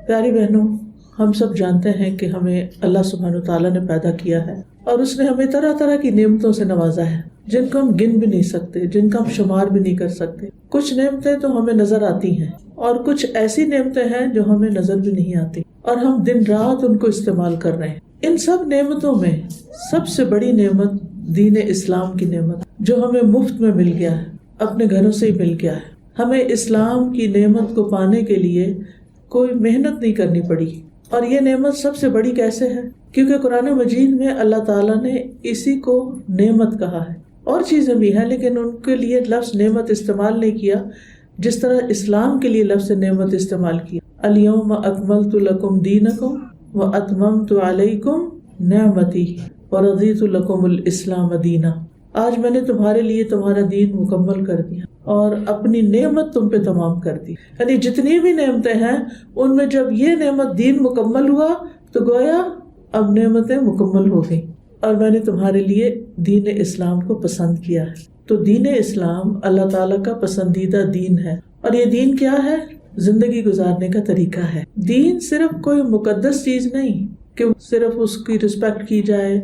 پیاری بہنوں، ہم سب جانتے ہیں کہ ہمیں اللہ سبحانہ تعالیٰ نے پیدا کیا ہے اور اس نے ہمیں طرح طرح کی نعمتوں سے نوازا ہے جن کو ہم گن بھی نہیں سکتے، جن کا ہم شمار بھی نہیں کر سکتے۔ کچھ نعمتیں تو ہمیں نظر آتی ہیں اور کچھ ایسی نعمتیں ہیں جو ہمیں نظر بھی نہیں آتی اور ہم دن رات ان کو استعمال کر رہے ہیں۔ ان سب نعمتوں میں سب سے بڑی نعمت دین اسلام کی نعمت، جو ہمیں مفت میں مل گیا ہے، اپنے گھروں سے ہی مل گیا ہے۔ ہمیں اسلام کی نعمت کو پانے کے لیے کوئی محنت نہیں کرنی پڑی، اور یہ نعمت سب سے بڑی کیسے ہے؟ کیونکہ قرآن مجید میں اللہ تعالیٰ نے اسی کو نعمت کہا ہے۔ اور چیزیں بھی ہیں لیکن ان کے لیے لفظ نعمت استعمال نہیں کیا جس طرح اسلام کے لیے لفظ نعمت استعمال کیا۔ الیوم اکملت لکم دینکم واتممت علیکم نعمتی ورضیت لکم الاسلام دینا۔ آج میں نے تمہارے لیے تمہارا دین مکمل کر دیا اور اپنی نعمت تم پہ تمام کر دی۔ یعنی جتنی بھی نعمتیں ہیں ان میں جب یہ نعمت دین مکمل ہوا تو گویا اب نعمتیں مکمل ہو گئی، اور میں نے تمہارے لیے دین اسلام کو پسند کیا ہے۔ تو دین اسلام اللہ تعالیٰ کا پسندیدہ دین ہے، اور یہ دین کیا ہے؟ زندگی گزارنے کا طریقہ ہے۔ دین صرف کوئی مقدس چیز نہیں کہ صرف اس کی رسپیکٹ کی جائے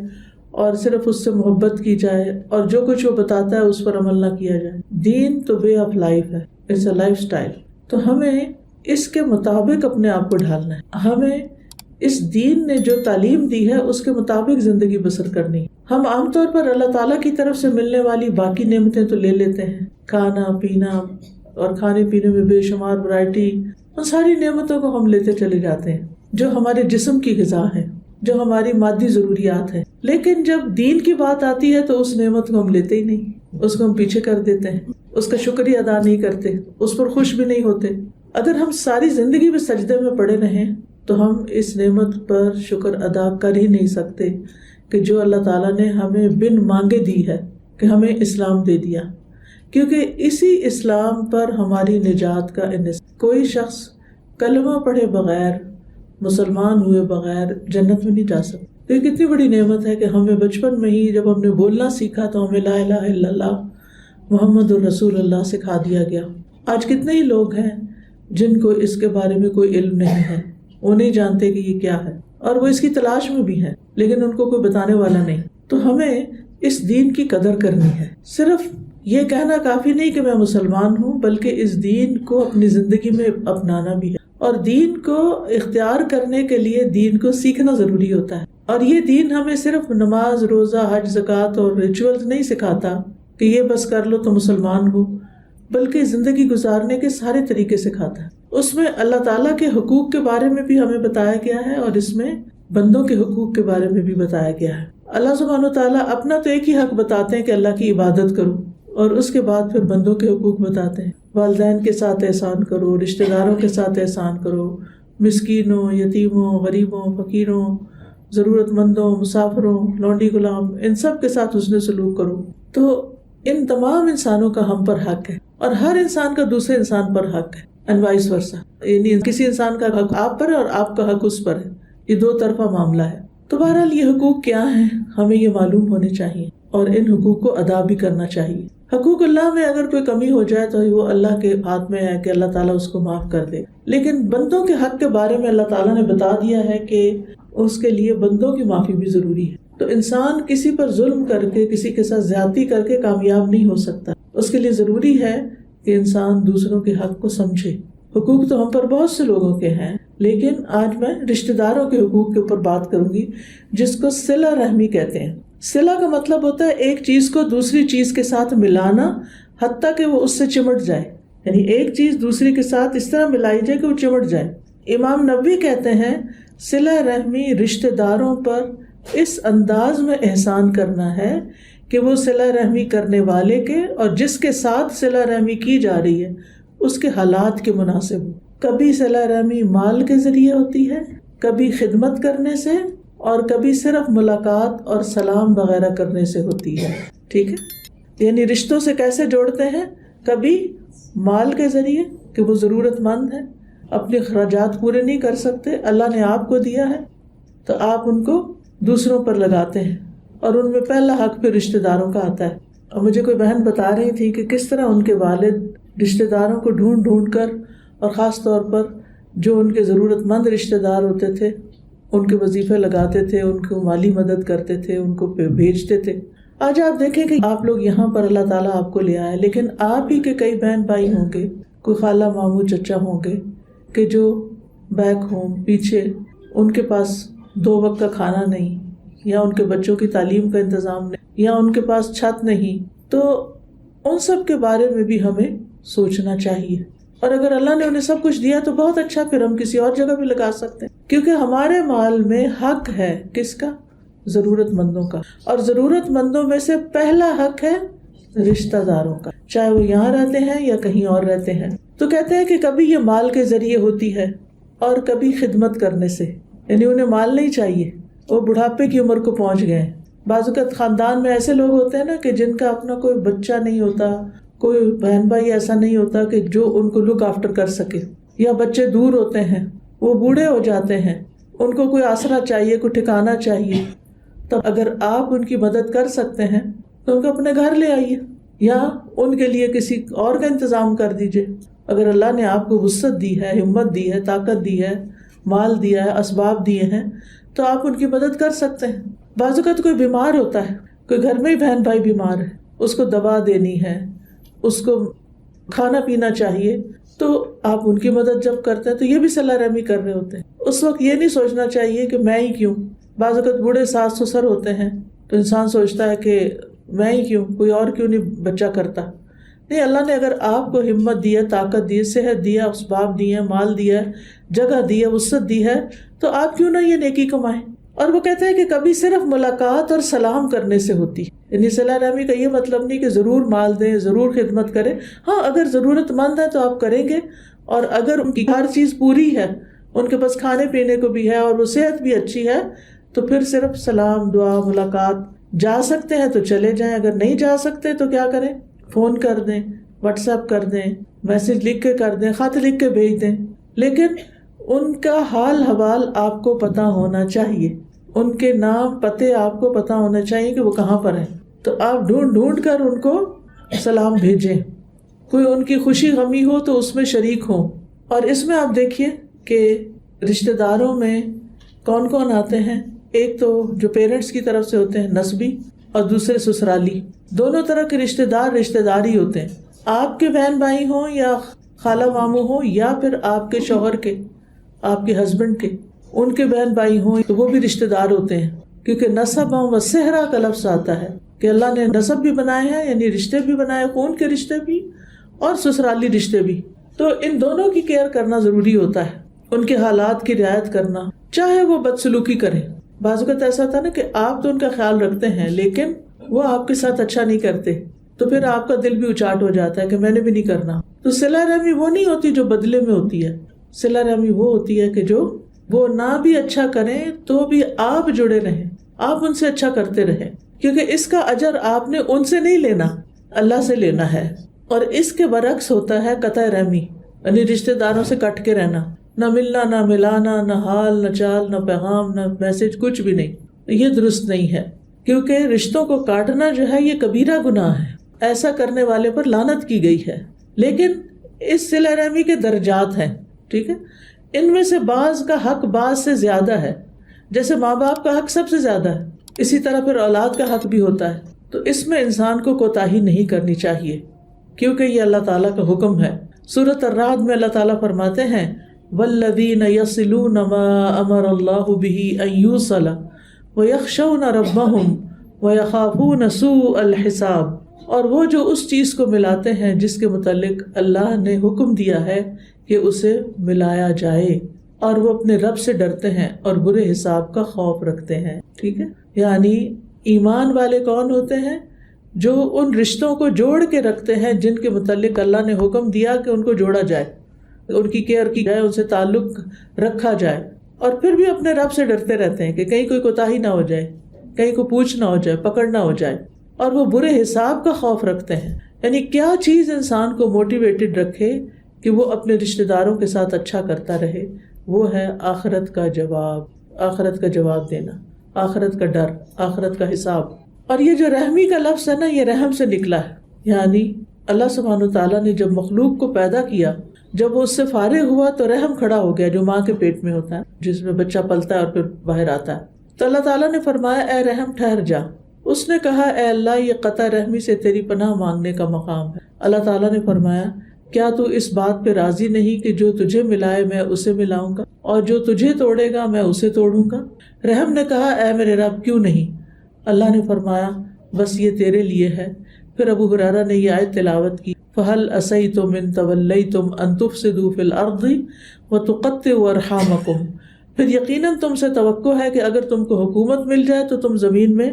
اور صرف اس سے محبت کی جائے اور جو کچھ وہ بتاتا ہے اس پر عمل نہ کیا جائے۔ دین تو وے آف لائف ہے، اٹس اے لائف سٹائل۔ تو ہمیں اس کے مطابق اپنے آپ کو ڈھالنا ہے، ہمیں اس دین نے جو تعلیم دی ہے اس کے مطابق زندگی بسر کرنی ہے۔ ہم عام طور پر اللہ تعالیٰ کی طرف سے ملنے والی باقی نعمتیں تو لے لیتے ہیں، کھانا پینا، اور کھانے پینے میں بے شمار ورائٹی، ان ساری نعمتوں کو ہم لیتے چلے جاتے ہیں جو ہمارے جسم کی غذا ہے، جو ہماری مادی ضروریات ہیں۔ لیکن جب دین کی بات آتی ہے تو اس نعمت کو ہم لیتے ہی نہیں، اس کو ہم پیچھے کر دیتے ہیں، اس کا شکریہ ادا نہیں کرتے، اس پر خوش بھی نہیں ہوتے۔ اگر ہم ساری زندگی میں سجدے میں پڑے رہیں تو ہم اس نعمت پر شکر ادا کر ہی نہیں سکتے کہ جو اللہ تعالیٰ نے ہمیں بن مانگے دی ہے، کہ ہمیں اسلام دے دیا، کیونکہ اسی اسلام پر ہماری نجات کا انحصار۔ کوئی شخص کلمہ پڑھے بغیر، مسلمان ہوئے بغیر جنت میں نہیں جا سکتا۔ یہ کتنی بڑی نعمت ہے کہ ہمیں بچپن میں ہی جب ہم نے بولنا سیکھا تو ہمیں لا الہ الا اللہ محمد الرسول اللہ سکھا دیا گیا۔ آج کتنے ہی لوگ ہیں جن کو اس کے بارے میں کوئی علم نہیں ہے، وہ نہیں جانتے کہ یہ کیا ہے، اور وہ اس کی تلاش میں بھی ہیں لیکن ان کو کوئی بتانے والا نہیں۔ تو ہمیں اس دین کی قدر کرنی ہے۔ صرف یہ کہنا کافی نہیں کہ میں مسلمان ہوں، بلکہ اس دین کو اپنی زندگی میں اپنانا بھی ہے، اور دین کو اختیار کرنے کے لیے دین کو سیکھنا ضروری ہوتا ہے۔ اور یہ دین ہمیں صرف نماز، روزہ، حج، زکوٰۃ اور ریچولز نہیں سکھاتا کہ یہ بس کر لو تو مسلمان ہو، بلکہ زندگی گزارنے کے سارے طریقے سکھاتا ہے۔ اس میں اللہ تعالیٰ کے حقوق کے بارے میں بھی ہمیں بتایا گیا ہے، اور اس میں بندوں کے حقوق کے بارے میں بھی بتایا گیا ہے۔ اللہ سبحانہ تعالیٰ اپنا تو ایک ہی حق بتاتے ہیں کہ اللہ کی عبادت کرو، اور اس کے بعد پھر بندوں کے حقوق بتاتے ہیں۔ والدین کے ساتھ احسان کرو، رشتہ داروں کے ساتھ احسان کرو، مسکینوں، یتیموں، غریبوں، فقیروں، ضرورت مندوں، مسافروں، لونڈی غلام، ان سب کے ساتھ حسن سلوک کرو۔ تو ان تمام انسانوں کا ہم پر حق ہے، اور ہر انسان کا دوسرے انسان پر حق ہے، اینڈ وائس ورسا۔ یعنی کسی انسان کا حق آپ پر ہے اور آپ کا حق اس پر ہے، یہ دو طرفہ معاملہ ہے۔ تو بہرحال یہ حقوق کیا ہیں ہمیں یہ معلوم ہونے چاہیے، اور ان حقوق کو ادا بھی کرنا چاہیے۔ حقوق اللہ میں اگر کوئی کمی ہو جائے تو وہ اللہ کے ہاتھ میں ہے کہ اللہ تعالیٰ اس کو معاف کر دے، لیکن بندوں کے حق کے بارے میں اللہ تعالیٰ نے بتا دیا ہے کہ اس کے لیے بندوں کی معافی بھی ضروری ہے۔ تو انسان کسی پر ظلم کر کے، کسی کے ساتھ زیادتی کر کے کامیاب نہیں ہو سکتا، اس کے لیے ضروری ہے کہ انسان دوسروں کے حق کو سمجھے۔ حقوق تو ہم پر بہت سے لوگوں کے ہیں، لیکن آج میں رشتہ داروں کے حقوق کے اوپر بات کروں گی، جس کو صلہ رحمی کہتے ہیں۔ صلہ کا مطلب ہوتا ہے ایک چیز کو دوسری چیز کے ساتھ ملانا، حتیٰ کہ وہ اس سے چمٹ جائے، یعنی ایک چیز دوسری کے ساتھ اس طرح ملائی جائے کہ وہ چمٹ جائے۔ امام نووی کہتے ہیں صلہ رحمی رشتہ داروں پر اس انداز میں احسان کرنا ہے کہ وہ صلہ رحمی کرنے والے کے اور جس کے ساتھ صلہ رحمی کی جا رہی ہے اس کے حالات کے مناسب ہو۔ کبھی صلہ رحمی مال کے ذریعے ہوتی ہے، کبھی خدمت کرنے سے، اور کبھی صرف ملاقات اور سلام وغیرہ کرنے سے ہوتی ہے۔ ٹھیک ہے، یعنی رشتوں سے کیسے جوڑتے ہیں؟ کبھی مال کے ذریعے کہ وہ ضرورت مند ہے، اپنے اخراجات پورے نہیں کر سکتے، اللہ نے آپ کو دیا ہے تو آپ ان کو دوسروں پر لگاتے ہیں، اور ان میں پہلا حق پھر رشتہ داروں کا آتا ہے۔ اور مجھے کوئی بہن بتا رہی تھی کہ کس طرح ان کے والد رشتہ داروں کو ڈھونڈ کر، اور خاص طور پر جو ان کے ضرورت مند رشتہ دار ہوتے تھے ان کے وظیفے لگاتے تھے، ان کو مالی مدد کرتے تھے، ان کو بھیجتے تھے۔ آج آپ دیکھیں کہ آپ لوگ یہاں پر اللہ تعالیٰ آپ کو لے آئے، لیکن آپ ہی کے کئی بہن بھائی ہوں گے، کوئی خالہ ماموں چچا ہوں گے کہ جو بیک ہوم پیچھے ان کے پاس 2 وقت کا کھانا نہیں، یا ان کے بچوں کی تعلیم کا انتظام نہیں، یا ان کے پاس چھت نہیں۔ تو ان سب کے بارے میں بھی ہمیں سوچنا چاہیے، اور اگر اللہ نے انہیں سب کچھ دیا تو بہت اچھا، پھر ہم کسی اور جگہ بھی لگا سکتے ہیں، کیونکہ ہمارے مال میں حق ہے کس کا؟ ضرورت مندوں کا، اور ضرورت مندوں میں سے پہلا حق ہے رشتہ داروں کا، چاہے وہ یہاں رہتے ہیں یا کہیں اور رہتے ہیں۔ تو کہتے ہیں کہ کبھی یہ مال کے ذریعے ہوتی ہے اور کبھی خدمت کرنے سے، یعنی انہیں مال نہیں چاہیے، وہ بڑھاپے کی عمر کو پہنچ گئے۔ بعض اوقات خاندان میں ایسے لوگ ہوتے ہیں نا کہ جن کا اپنا کوئی بچہ نہیں ہوتا، کوئی بہن بھائی ایسا نہیں ہوتا کہ جو ان کو لک آفٹر کر سکے، یا بچے دور ہوتے ہیں، وہ بوڑھے ہو جاتے ہیں، ان کو کوئی آسرا چاہیے، کوئی ٹھکانا چاہیے۔ تو اگر آپ ان کی مدد کر سکتے ہیں تو ان کو اپنے گھر لے آئیے، یا ان کے لیے کسی اور کا انتظام کر دیجئے۔ اگر اللہ نے آپ کو وسعت دی ہے، ہمت دی ہے، طاقت دی ہے، مال دیا ہے، اسباب دیے ہیں، تو آپ ان کی مدد کر سکتے ہیں۔ بعض اوقات کوئی بیمار ہوتا ہے، کوئی گھر میں ہی بہن بھائی بیمار ہے، اس کو دوا دینی ہے، اس کو کھانا پینا چاہیے، تو آپ ان کی مدد جب کرتے ہیں تو یہ بھی صلہ رحمی کر رہے ہوتے ہیں۔ اس وقت یہ نہیں سوچنا چاہیے کہ میں ہی کیوں۔ بعض اوقات بوڑھے ساس سسر ہوتے ہیں تو انسان سوچتا ہے کہ میں ہی کیوں، کوئی اور کیوں نہیں بچہ کرتا۔ نہیں، اللہ نے اگر آپ کو ہمت دی ہے، طاقت دی ہے، صحت دی ہے، اسباب دی ہے، مال دیا ہے، جگہ دی ہے، وسعت دی ہے، تو آپ کیوں نہ یہ نیکی کمائیں۔ اور وہ کہتے ہیں کہ کبھی صرف ملاقات اور سلام کرنے سے ہوتی، یعنی صلہ رحمی کا یہ مطلب نہیں کہ ضرور مال دیں، ضرور خدمت کریں۔ ہاں، اگر ضرورت مند ہے تو آپ کریں گے، اور اگر ان کی ہر چیز پوری ہے، ان کے پاس کھانے پینے کو بھی ہے اور وہ صحت بھی اچھی ہے، تو پھر صرف سلام، دعا، ملاقات، جا سکتے ہیں تو چلے جائیں، اگر نہیں جا سکتے تو کیا کریں؟ فون کر دیں، واٹس ایپ کر دیں، میسج لکھ کے کر دیں، خط لکھ کے بھیج دیں، لیکن ان کا حال حوال آپ کو پتہ ہونا چاہیے، ان کے نام پتے آپ کو پتہ ہونا چاہیے کہ وہ کہاں پر ہیں، تو آپ ڈھونڈ ڈھونڈ کر ان کو سلام بھیجیں۔ کوئی ان کی خوشی غمی ہو تو اس میں شریک ہوں۔ اور اس میں آپ دیکھیے کہ رشتہ داروں میں کون کون آتے ہیں۔ ایک تو جو پیرنٹس کی طرف سے ہوتے ہیں، نسبی، اور دوسرے سسرالی۔ دونوں طرح کے رشتہ دار ہی ہوتے ہیں، آپ کے بہن بھائی ہوں یا خالہ ماموں ہوں، یا پھر آپ کے شوہر کے، آپ کے ہسبینڈ کے، ان کے بہن بھائی ہوں تو وہ بھی رشتہ دار ہوتے ہیں، کیونکہ نسب و صہرا کا لفظ آتا ہے کہ اللہ نے نسب بھی بنائے ہیں، یعنی رشتے بھی بنائے، خون کے رشتے بھی اور سسرالی رشتے بھی۔ تو ان دونوں کی کیئر کرنا ضروری ہوتا ہے، ان کے حالات کی رعایت کرنا، چاہے وہ بدسلوکی کریں۔ بعض اوقات ایسا ہوتا ہے نا کہ آپ تو ان کا خیال رکھتے ہیں لیکن وہ آپ کے ساتھ اچھا نہیں کرتے، تو پھر آپ کا دل بھی اچاٹ ہو جاتا ہے کہ میں نے بھی نہیں کرنا۔ تو صلہ رحمی وہ نہیں ہوتی جو بدلے میں ہوتی ہے، صلہ رحمی وہ ہوتی ہے کہ جو وہ نہ بھی اچھا کریں تو بھی آپ جڑے رہیں، آپ ان سے اچھا کرتے رہیں، کیونکہ اس کا اجر آپ نے ان سے نہیں لینا، اللہ سے لینا ہے۔ اور اس کے برعکس ہوتا ہے قطع رحمی، یعنی رشتہ داروں سے کٹ کے رہنا، نہ ملنا، نہ ملانا، نہ حال، نہ چال، نہ پیغام، نہ میسج، کچھ بھی نہیں۔ یہ درست نہیں ہے، کیونکہ رشتوں کو کاٹنا جو ہے یہ کبیرہ گناہ ہے، ایسا کرنے والے پر لعنت کی گئی ہے۔ لیکن اس صلہ رحمی کے درجات ہیں، ٹھیک ہے، ان میں سے بعض کا حق بعض سے زیادہ ہے، جیسے ماں باپ کا حق سب سے زیادہ ہے، اسی طرح پھر اولاد کا حق بھی ہوتا ہے۔ تو اس میں انسان کو کوتاہی نہیں کرنی چاہیے، کیونکہ یہ اللہ تعالیٰ کا حکم ہے۔ سورۃ الرعد میں اللہ تعالیٰ فرماتے ہیں وَالَّذِينَ يَصِلُونَ مَا أَمَرَ اللَّهُ بِهِ أَن يُوصَلَ وَيَخْشَوْنَ رَبَّهُمْ وَيَخَافُونَ سُوءَ الْحِسَابِ، اور وہ جو اس چیز کو ملاتے ہیں جس کے متعلق اللہ نے حکم دیا ہے کہ اسے ملایا جائے، اور وہ اپنے رب سے ڈرتے ہیں اور برے حساب کا خوف رکھتے ہیں۔ ٹھیک ہے، یعنی ایمان والے کون ہوتے ہیں؟ جو ان رشتوں کو جوڑ کے رکھتے ہیں جن کے متعلق اللہ نے حکم دیا کہ ان کو جوڑا جائے، ان کی کیئر کی جائے، ان سے تعلق رکھا جائے، اور پھر بھی اپنے رب سے ڈرتے رہتے ہیں کہ کہیں کوئی کوتاہی نہ ہو جائے، کہیں کو پوچھ نہ ہو جائے، پکڑ نہ ہو جائے، اور وہ برے حساب کا خوف رکھتے ہیں۔ یعنی کیا چیز انسان کو موٹیویٹڈ رکھے کہ وہ اپنے رشتہ داروں کے ساتھ اچھا کرتا رہے؟ وہ ہے آخرت کا جواب، آخرت کا جواب دینا، آخرت کا ڈر، آخرت کا حساب۔ اور یہ جو رحمی کا لفظ ہے نا، یہ رحم سے نکلا ہے، یعنی اللہ سبحانہ وتعالیٰ نے جب مخلوق کو پیدا کیا جب وہ اس سے فارغ ہوا تو رحم کھڑا ہو گیا جو ماں کے پیٹ میں ہوتا ہے، جس میں بچہ پلتا ہے اور پھر باہر آتا ہے. تو اللہ تعالیٰ نے فرمایا اے رحم ٹھہر جا. اس نے کہا اے اللہ یہ قطع رحمی سے تیری پناہ مانگنے کا مقام ہے. اللہ تعالیٰ نے فرمایا کیا تو اس بات پہ راضی نہیں کہ جو تجھے ملائے میں اسے ملاؤں گا اور جو تجھے توڑے گا میں اسے توڑوں گا. رحم نے کہا اے میرے رب کیوں نہیں. اللہ نے فرمایا بس یہ تیرے لیے ہے. پھر ابو ہریرہ نے یہ آیت تلاوت کی فَهَلْ أَسَيْتُمْ إِن تَوَلَّيْتُمْ أَن تُفْسِدُوا فِي الْأَرْضِ وَتُقَطِّعُوا أَرْحَامَكُمْ. پھر یقیناً تم سے توقع ہے کہ اگر تم کو حکومت مل جائے تو تم زمین میں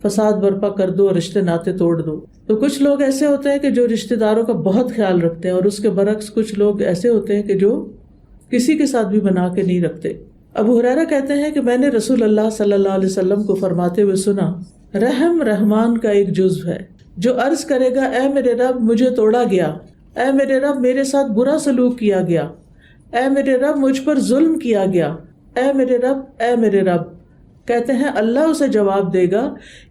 فساد برپا کر دو اور رشتے ناطے توڑ دو. تو کچھ لوگ ایسے ہوتے ہیں کہ جو رشتے داروں کا بہت خیال رکھتے ہیں، اور اس کے برعکس کچھ لوگ ایسے ہوتے ہیں کہ جو کسی کے ساتھ بھی بنا کے نہیں رکھتے. ابو ہریرہ کہتے ہیں کہ میں نے رسول اللہ صلی اللہ علیہ وسلم کو فرماتے ہوئے سنا رحم رحمان کا ایک جزو ہے. جو عرض کرے گا اے میرے رب مجھے توڑا گیا، اے میرے رب میرے ساتھ برا سلوک کیا گیا، اے میرے رب مجھ پر ظلم کیا گیا، اے میرے رب اے میرے رب. کہتے ہیں اللہ اسے جواب دے گا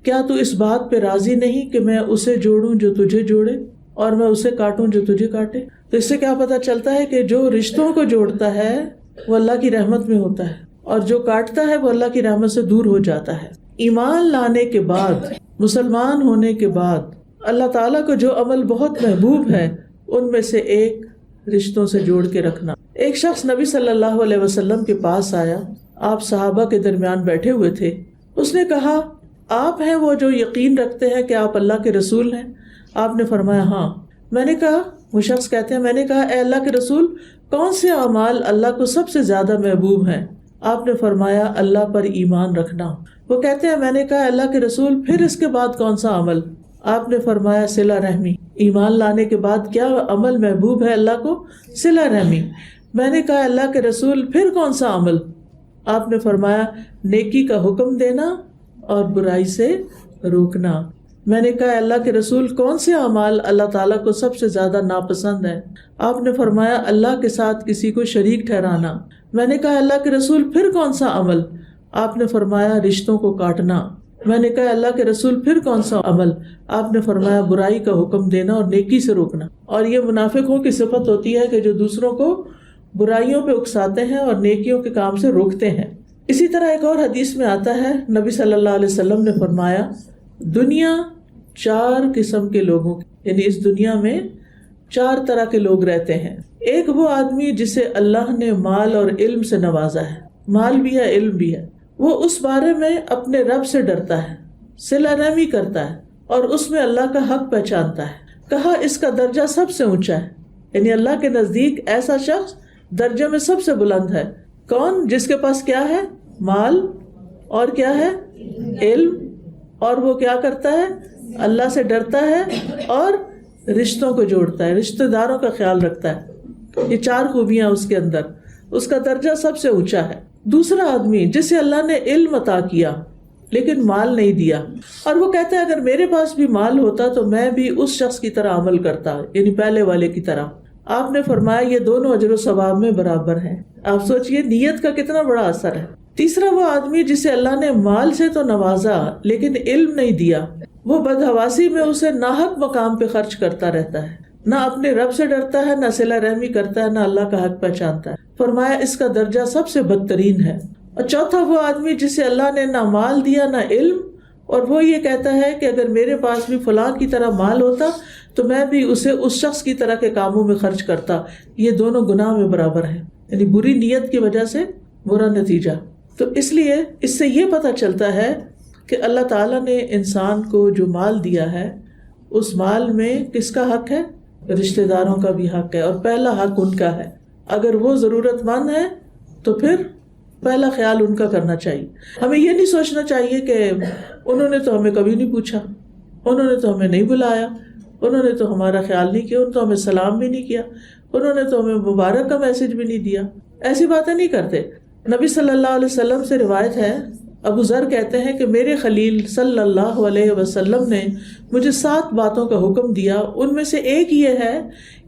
کیا تو اس بات پہ راضی نہیں کہ میں اسے جوڑوں جو تجھے جوڑے اور میں اسے کاٹوں جو تجھے کاٹے. تو اس سے کیا پتہ چلتا ہے کہ جو رشتوں کو جوڑتا ہے وہ اللہ کی رحمت میں ہوتا ہے، اور جو کاٹتا ہے وہ اللہ کی رحمت سے دور ہو جاتا ہے. ایمان لانے کے بعد، مسلمان ہونے کے بعد اللہ تعالیٰ کو جو عمل بہت محبوب ہے ان میں سے ایک رشتوں سے جوڑ کے رکھنا. ایک شخص نبی صلی اللہ علیہ وسلم کے پاس آیا، آپ صحابہ کے درمیان بیٹھے ہوئے تھے. اس نے کہا آپ ہیں وہ جو یقین رکھتے ہیں کہ آپ اللہ کے رسول ہیں؟ آپ نے فرمایا ہاں. میں نے کہا، وہ شخص کہتے ہیں میں نے کہا اے اللہ کے رسول کون سے اعمال اللہ کو سب سے زیادہ محبوب ہیں؟ آپ نے فرمایا اللہ پر ایمان رکھنا. وہ کہتے ہیں میں نے کہا اللہ کے رسول پھر اس کے بعد کون سا عمل؟ آپ نے فرمایا صلہ رحمی. ایمان لانے کے بعد کیا عمل محبوب ہے اللہ کو؟ صلہ رحمی. میں نے کہا اللہ کے رسول پھر کون سا عمل؟ آپ نے فرمایا نیکی کا حکم دینا اور برائی سے روکنا. میں نے کہا اللہ کے رسول کون سے اعمال اللہ تعالیٰ کو سب سے زیادہ ناپسند ہیں؟ آپ نے فرمایا اللہ کے ساتھ کسی کو شریک ٹھہرانا. میں نے کہا اللہ کے رسول پھر کون سا عمل؟ آپ نے فرمایا رشتوں کو کاٹنا. میں نے کہا اللہ کے رسول پھر کون سا عمل؟ آپ نے فرمایا برائی کا حکم دینا اور نیکی سے روکنا. اور یہ منافقوں کی صفت ہوتی ہے کہ جو دوسروں کو برائیوں پہ اکساتے ہیں اور نیکیوں کے کام سے روکتے ہیں. اسی طرح ایک اور حدیث میں آتا ہے نبی صلی اللہ علیہ وسلم نے فرمایا دنیا 4 قسم کے لوگوں یعنی اس دنیا میں 4 طرح کے لوگ رہتے ہیں. ایک وہ آدمی جسے اللہ نے مال اور علم سے نوازا ہے، مال بھی ہے علم بھی ہے. وہ اس بارے میں اپنے رب سے ڈرتا ہے، صلہ رحمی کرتا ہے اور اس میں اللہ کا حق پہچانتا ہے. کہا اس کا درجہ سب سے اونچا ہے، یعنی اللہ کے نزدیک ایسا شخص درجے میں سب سے بلند ہے. کون؟ جس کے پاس کیا ہے؟ مال، اور کیا ہے؟ علم. اور وہ کیا کرتا ہے؟ اللہ سے ڈرتا ہے اور رشتوں کو جوڑتا ہے، رشتہ داروں کا خیال رکھتا ہے. یہ 4 خوبیاں اس کے اندر، اس کا درجہ سب سے اونچا ہے. دوسرا آدمی جسے اللہ نے علم عطا کیا لیکن مال نہیں دیا، اور وہ کہتا ہے اگر میرے پاس بھی مال ہوتا تو میں بھی اس شخص کی طرح عمل کرتا، یعنی پہلے والے کی طرح. آپ نے فرمایا یہ دونوں اجر و ثواب میں برابر ہیں. آپ سوچئے نیت کا کتنا بڑا اثر ہے. تیسرا وہ آدمی جسے اللہ نے مال سے تو نوازا لیکن علم نہیں دیا، وہ بدحواسی میں اسے ناحق مقام پہ خرچ کرتا رہتا ہے، نہ اپنے رب سے ڈرتا ہے، نہ صلہ رحمی کرتا ہے، نہ اللہ کا حق پہچانتا ہے. فرمایا اس کا درجہ سب سے بدترین ہے. اور چوتھا وہ آدمی جسے اللہ نے نہ مال دیا نہ علم، اور وہ یہ کہتا ہے کہ اگر میرے پاس بھی فلاں کی طرح مال ہوتا تو میں بھی اسے اس شخص کی طرح کے کاموں میں خرچ کرتا. یہ دونوں گناہ میں برابر ہیں، یعنی بری نیت کی وجہ سے برا نتیجہ. تو اس لیے اس سے یہ پتہ چلتا ہے کہ اللہ تعالیٰ نے انسان کو جو مال دیا ہے اس مال میں کس کا حق ہے؟ رشتہ داروں کا بھی حق ہے، اور پہلا حق ان کا ہے. اگر وہ ضرورت مند ہے تو پھر پہلا خیال ان کا کرنا چاہیے. ہمیں یہ نہیں سوچنا چاہیے کہ انہوں نے تو ہمیں کبھی نہیں پوچھا، انہوں نے تو ہمیں نہیں بلایا، انہوں نے تو ہمارا خیال نہیں کیا، انہوں نے تو ہمیں سلام بھی نہیں کیا، انہوں نے تو ہمیں مبارک کا میسج بھی نہیں دیا. ایسی باتیں نہیں کرتے. نبی صلی اللہ علیہ وسلم سے روایت ہے، ابو ذر کہتے ہیں کہ میرے خلیل صلی اللہ علیہ وسلم نے مجھے 7 باتوں کا حکم دیا. ان میں سے ایک یہ ہے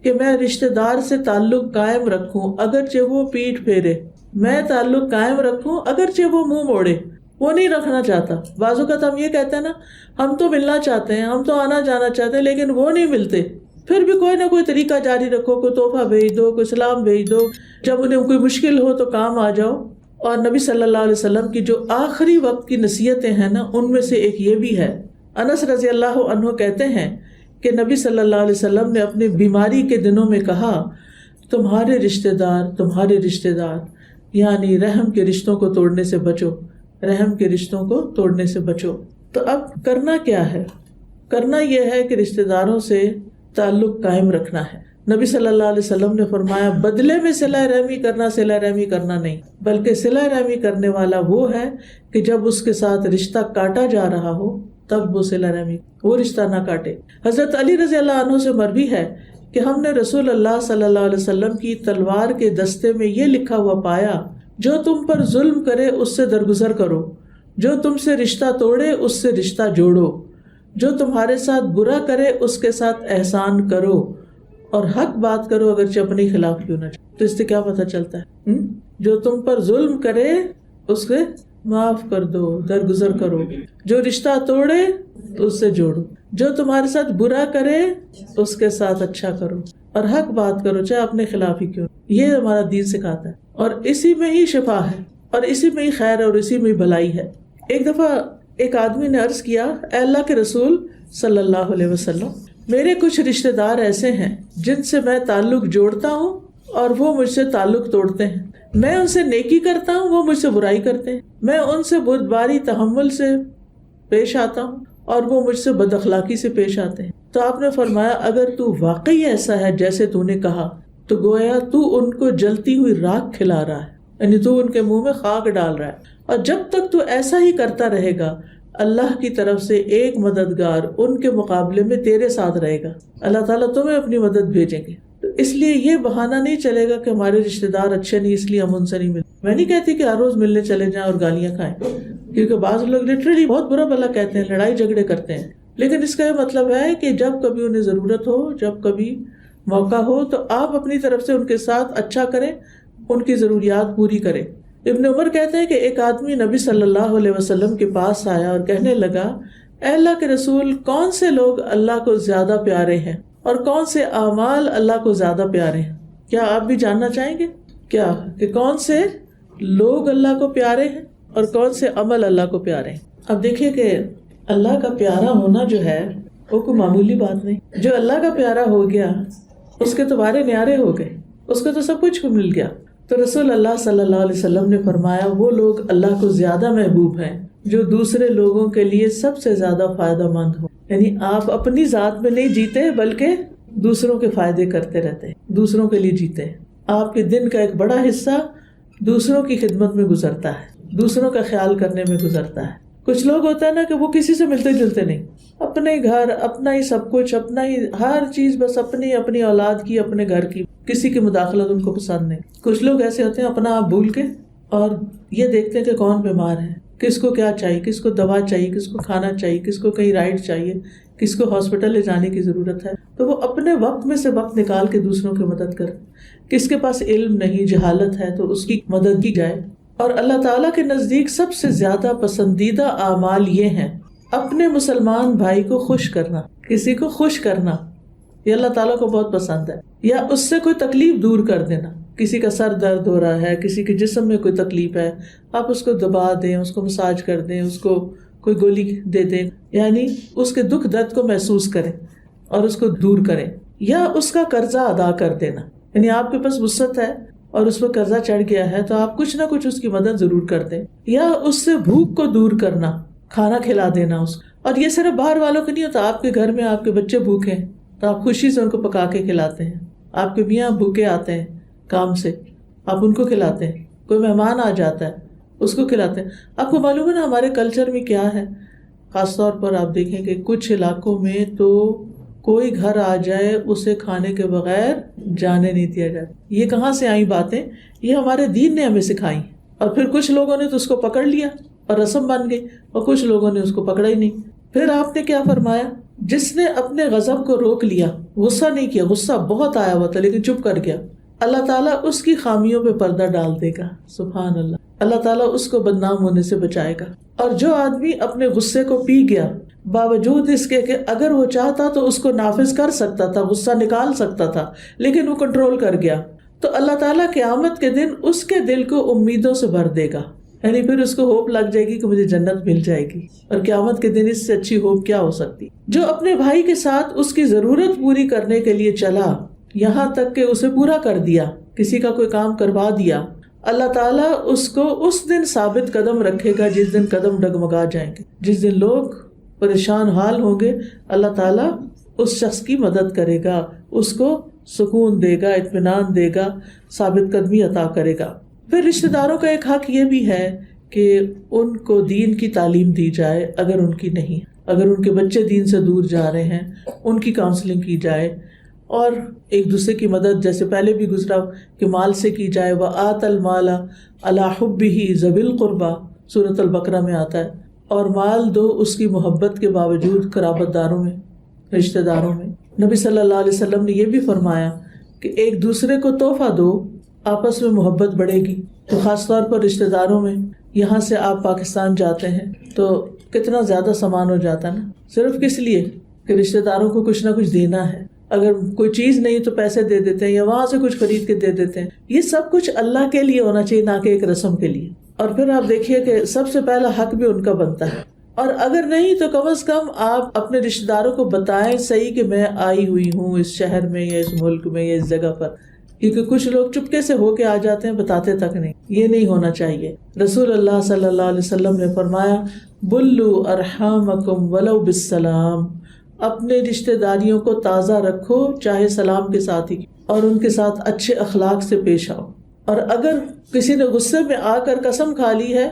کہ میں رشتہ دار سے تعلق قائم رکھوں اگرچہ وہ پیٹھ پھیرے. میں تعلق قائم رکھوں اگرچہ وہ منہ موڑے. وہ نہیں رکھنا چاہتا. بعض اوقات ہم یہ کہتے ہیں نا ہم تو ملنا چاہتے ہیں، ہم تو آنا جانا چاہتے ہیں، لیکن وہ نہیں ملتے. پھر بھی کوئی نہ کوئی طریقہ جاری رکھو، کوئی تحفہ بھیج دو، کوئی سلام بھیج دو، جب انہیں کوئی مشکل ہو تو کام آ جاؤ۔ اور نبی صلی اللہ علیہ وسلم کی جو آخری وقت کی نصیحتیں ہیں نا، ان میں سے ایک یہ بھی ہے۔ انس رضی اللہ عنہ کہتے ہیں کہ نبی صلی اللہ علیہ وسلم نے اپنی بیماری کے دنوں میں کہا، تمہارے رشتہ دار یعنی رحم کے رشتوں کو توڑنے سے بچو، رحم کے رشتوں کو توڑنے سے بچو۔ تو اب کرنا کیا ہے؟ کرنا یہ ہے کہ رشتہ داروں سے تعلق قائم رکھنا ہے۔ نبی صلی اللہ علیہ وسلم نے فرمایا بدلے میں صلہ رحمی کرنا نہیں، بلکہ صلہ رحمی کرنے والا وہ ہے کہ جب اس کے ساتھ رشتہ کاٹا جا رہا ہو تب وہ صلہ رحمی، وہ رشتہ نہ کاٹے۔ حضرت علی رضی اللہ عنہ سے مروی ہے کہ ہم نے رسول اللہ صلی اللہ علیہ وسلم کی تلوار کے دستے میں یہ لکھا ہوا پایا، جو تم پر ظلم کرے اس سے درگزر کرو، جو تم سے رشتہ توڑے اس سے رشتہ جوڑو، جو تمہارے ساتھ برا کرے اس کے ساتھ احسان کرو، اور حق بات کرو اگرچہ اپنے خلاف کیوں نہ جائے۔ تو اس سے کیا پتہ چلتا ہے؟ جو تم پر ظلم کرے اس سے معاف کر دو، درگزر کرو، جو رشتہ توڑے اس سے جوڑو، جو تمہارے ساتھ برا کرے اس کے ساتھ اچھا کرو، اور حق بات کرو چاہے اپنے خلاف ہی کیوں۔ یہ ہمارا دین سکھاتا ہے، اور اسی میں ہی شفا ہے، اور اسی میں ہی خیر ہے، اور اسی میں ہی بھلائی ہے۔ ایک دفعہ ایک آدمی نے عرض کیا، اے اللہ کے رسول صلی اللہ علیہ وسلم، میرے کچھ رشتہ دار ایسے ہیں جن سے میں تعلق جوڑتا ہوں اور وہ مجھ سے تعلق توڑتے ہیں، میں ان سے نیکی کرتا ہوں وہ مجھ سے برائی کرتے ہیں، میں ان سے بردباری تحمل سے پیش آتا ہوں اور وہ مجھ سے بد اخلاقی سے پیش آتے ہیں۔ تو آپ نے فرمایا اگر تو واقعی ایسا ہے جیسے تو نے کہا تو گویا تو ان کو جلتی ہوئی راکھ کھلا رہا ہے، یعنی تو ان کے منہ میں خاک ڈال رہا ہے، اور جب تک تو ایسا ہی کرتا رہے گا اللہ کی طرف سے ایک مددگار ان کے مقابلے میں تیرے ساتھ رہے گا، اللہ تعالیٰ تمہیں اپنی مدد بھیجیں گے۔ تو اس لیے یہ بہانہ نہیں چلے گا کہ ہمارے رشتہ دار اچھے نہیں اس لیے ہم ان سے نہیں ملتے۔ میں نہیں کہتی کہ ہر روز ملنے چلے جائیں اور گالیاں کھائیں، کیونکہ بعض لوگ لٹرلی بہت برا بھلا کہتے ہیں، لڑائی جھگڑے کرتے ہیں، لیکن اس کا یہ مطلب ہے کہ جب کبھی انہیں ضرورت ہو، جب کبھی موقع ہو تو آپ اپنی طرف سے ان کے ساتھ اچھا کریں، ان کی ضروریات پوری کریں۔ ابن عمر کہتے ہیں کہ ایک آدمی نبی صلی اللہ علیہ وسلم کے پاس آیا اور کہنے لگا، اے اللہ کے رسول، کون سے لوگ اللہ کو زیادہ پیارے ہیں اور کون سے اعمال اللہ کو زیادہ پیارے ہیں؟ کیا آپ بھی جاننا چاہیں گے کیا کہ کون سے لوگ اللہ کو پیارے ہیں اور کون سے عمل اللہ کو پیارے ہیں؟ اب دیکھیے کہ اللہ کا پیارا ہونا جو ہے وہ کوئی معمولی بات نہیں۔ جو اللہ کا پیارا ہو گیا اس کے تو بارے نیارے ہو گئے، اس کو تو سب کچھ مل گیا۔ تو رسول اللہ صلی اللہ علیہ وسلم نے فرمایا وہ لوگ اللہ کو زیادہ محبوب ہیں جو دوسرے لوگوں کے لیے سب سے زیادہ فائدہ مند ہو، یعنی آپ اپنی ذات میں نہیں جیتے بلکہ دوسروں کے فائدے کرتے رہتے ہیں، دوسروں کے لیے جیتے ہیں۔ آپ کے دن کا ایک بڑا حصہ دوسروں کی خدمت میں گزرتا ہے، دوسروں کا خیال کرنے میں گزرتا ہے۔ کچھ لوگ ہوتا ہے نا کہ وہ کسی سے ملتے جلتے نہیں، اپنے گھر، اپنا ہی سب کچھ، اپنا ہی ہر چیز، بس اپنی اولاد کی، اپنے گھر کی، کسی کی مداخلت ان کو پسند نہیں۔ کچھ لوگ ایسے ہوتے ہیں اپنا آپ بھول کے اور یہ دیکھتے ہیں کہ کون بیمار ہے، کس کو کیا چاہیے، کس کو دوا چاہیے، کس کو کھانا چاہیے، کس کو کہیں رائڈ چاہیے، کس کو ہاسپٹل لے جانے کی ضرورت ہے، تو وہ اپنے وقت میں سے وقت نکال کے دوسروں کی مدد کرے۔ کس کے پاس علم نہیں، جہالت ہے، تو اس کی مدد کی جائے۔ اور اللہ تعالیٰ کے نزدیک سب سے زیادہ پسندیدہ اعمال یہ ہیں، اپنے مسلمان بھائی کو خوش کرنا، کسی کو خوش کرنا، یہ اللہ تعالیٰ کو بہت پسند ہے، یا اس سے کوئی تکلیف دور کر دینا۔ کسی کا سر درد ہو رہا ہے، کسی کے جسم میں کوئی تکلیف ہے، آپ اس کو دبا دیں، اس کو مساج کر دیں، اس کو کوئی گولی دے دیں، یعنی اس کے دکھ درد کو محسوس کریں اور اس کو دور کریں۔ یا اس کا قرضہ ادا کر دینا، یعنی آپ کے پاس وسعت ہے اور اس پر قرضہ چڑھ گیا ہے تو آپ کچھ نہ کچھ اس کی مدد ضرور کر دیں۔ یا اس سے بھوک کو دور کرنا، کھانا کھلا دینا اس کو۔ اور یہ صرف باہر والوں کو نہیں ہوتا، آپ کے گھر میں آپ کے بچے بھوکے ہیں تو آپ خوشی سے ان کو پکا کے کھلاتے ہیں، آپ کے میاں بھوکے آتے ہیں کام سے، آپ ان کو کھلاتے ہیں، کوئی مہمان آ جاتا ہے اس کو کھلاتے ہیں۔ آپ کو معلوم ہے نا ہمارے کلچر میں کیا ہے، خاص طور پر آپ دیکھیں کہ کچھ علاقوں میں تو کوئی گھر آ جائے اسے کھانے کے بغیر جانے نہیں دیا جاتا۔ یہ کہاں سے آئی باتیں؟ یہ ہمارے دین نے ہمیں سکھائی، اور پھر کچھ لوگوں نے تو اس کو پکڑ لیا اور رسم بن گئی، اور کچھ لوگوں نے اس کو پکڑا ہی نہیں۔ پھر آپ نے کیا فرمایا، جس نے اپنے غضب کو روک لیا، غصہ نہیں کیا، غصہ بہت آیا ہوا تھا لیکن چپ کر گیا، اللہ تعالیٰ اس کی خامیوں پہ پردہ ڈال دے گا۔ سبحان اللہ، اللہ تعالیٰ اس کو بدنام ہونے سے بچائے گا۔ اور جو آدمی اپنے غصے کو پی گیا، باوجود اس کے کہ اگر وہ چاہتا تو اس کو نافذ کر سکتا تھا، غصہ نکال سکتا تھا، لیکن وہ کنٹرول کر گیا. تو اللہ تعالیٰ قیامت کے دن اس کے دل کو امیدوں سے بھر دے گا، یعنی پھر اس کو ہوپ لگ جائے گی کہ مجھے جنت مل جائے گی. اور قیامت کے دن اس سے اچھی ہوپ کیا ہو سکتی. جو اپنے بھائی کے ساتھ اس کی ضرورت پوری کرنے کے لیے چلا، یہاں تک کہ اسے پورا کر دیا، کسی کا کوئی کام کروا دیا، اللہ تعالیٰ اس کو اس دن ثابت قدم رکھے گا جس دن قدم ڈگمگا جائیں گے، جس دن لوگ پریشان حال ہوں گے. اللہ تعالیٰ اس شخص کی مدد کرے گا، اس کو سکون دے گا، اطمینان دے گا، ثابت قدمی عطا کرے گا. پھر رشتہ داروں کا ایک حق یہ بھی ہے کہ ان کو دین کی تعلیم دی جائے. اگر ان کی نہیں، اگر ان کے بچے دین سے دور جا رہے ہیں، ان کی کاؤنسلنگ کی جائے، اور ایک دوسرے کی مدد جیسے پہلے بھی گزرا کہ مال سے کی جائے. وَآتَ الْمَالَ عَلَىٰ حُبِّهِ ذَوِي الْقُرْبَىٰ سورۃ البقرہ میں آتا ہے. اور مال دو اس کی محبت کے باوجود قرابت داروں میں، رشتہ داروں میں. نبی صلی اللہ علیہ وسلم نے یہ بھی فرمایا کہ ایک دوسرے کو تحفہ دو، آپس میں محبت بڑھے گی. تو خاص طور پر رشتہ داروں میں، یہاں سے آپ پاکستان جاتے ہیں تو کتنا زیادہ سامان ہو جاتا نا، صرف کس لیے کہ رشتہ داروں کو کچھ نہ کچھ دینا ہے. اگر کوئی چیز نہیں تو پیسے دے دیتے ہیں یا وہاں سے کچھ خرید کے دے دیتے ہیں. یہ سب کچھ اللہ کے لیے ہونا چاہیے، نہ کہ ایک رسم کے لیے. اور پھر آپ دیکھیے کہ سب سے پہلا حق بھی ان کا بنتا ہے. اور اگر نہیں تو کم از کم آپ اپنے رشتہ داروں کو بتائیں صحیح کہ میں آئی ہوئی ہوں اس شہر میں یا اس ملک میں یا اس جگہ پر. کیونکہ کچھ لوگ چپکے سے ہو کے آ جاتے ہیں، بتاتے تک نہیں. یہ نہیں ہونا چاہیے. رسول اللہ صلی اللہ علیہ وسلم نے فرمایا بلو ارحامکم ولو بالسلام، اپنے رشتہ داریوں کو تازہ رکھو چاہے سلام کے ساتھ ہی، اور ان کے ساتھ اچھے اخلاق سے پیش آؤ. اور اگر کسی نے غصے میں آ کر قسم کھا لی ہے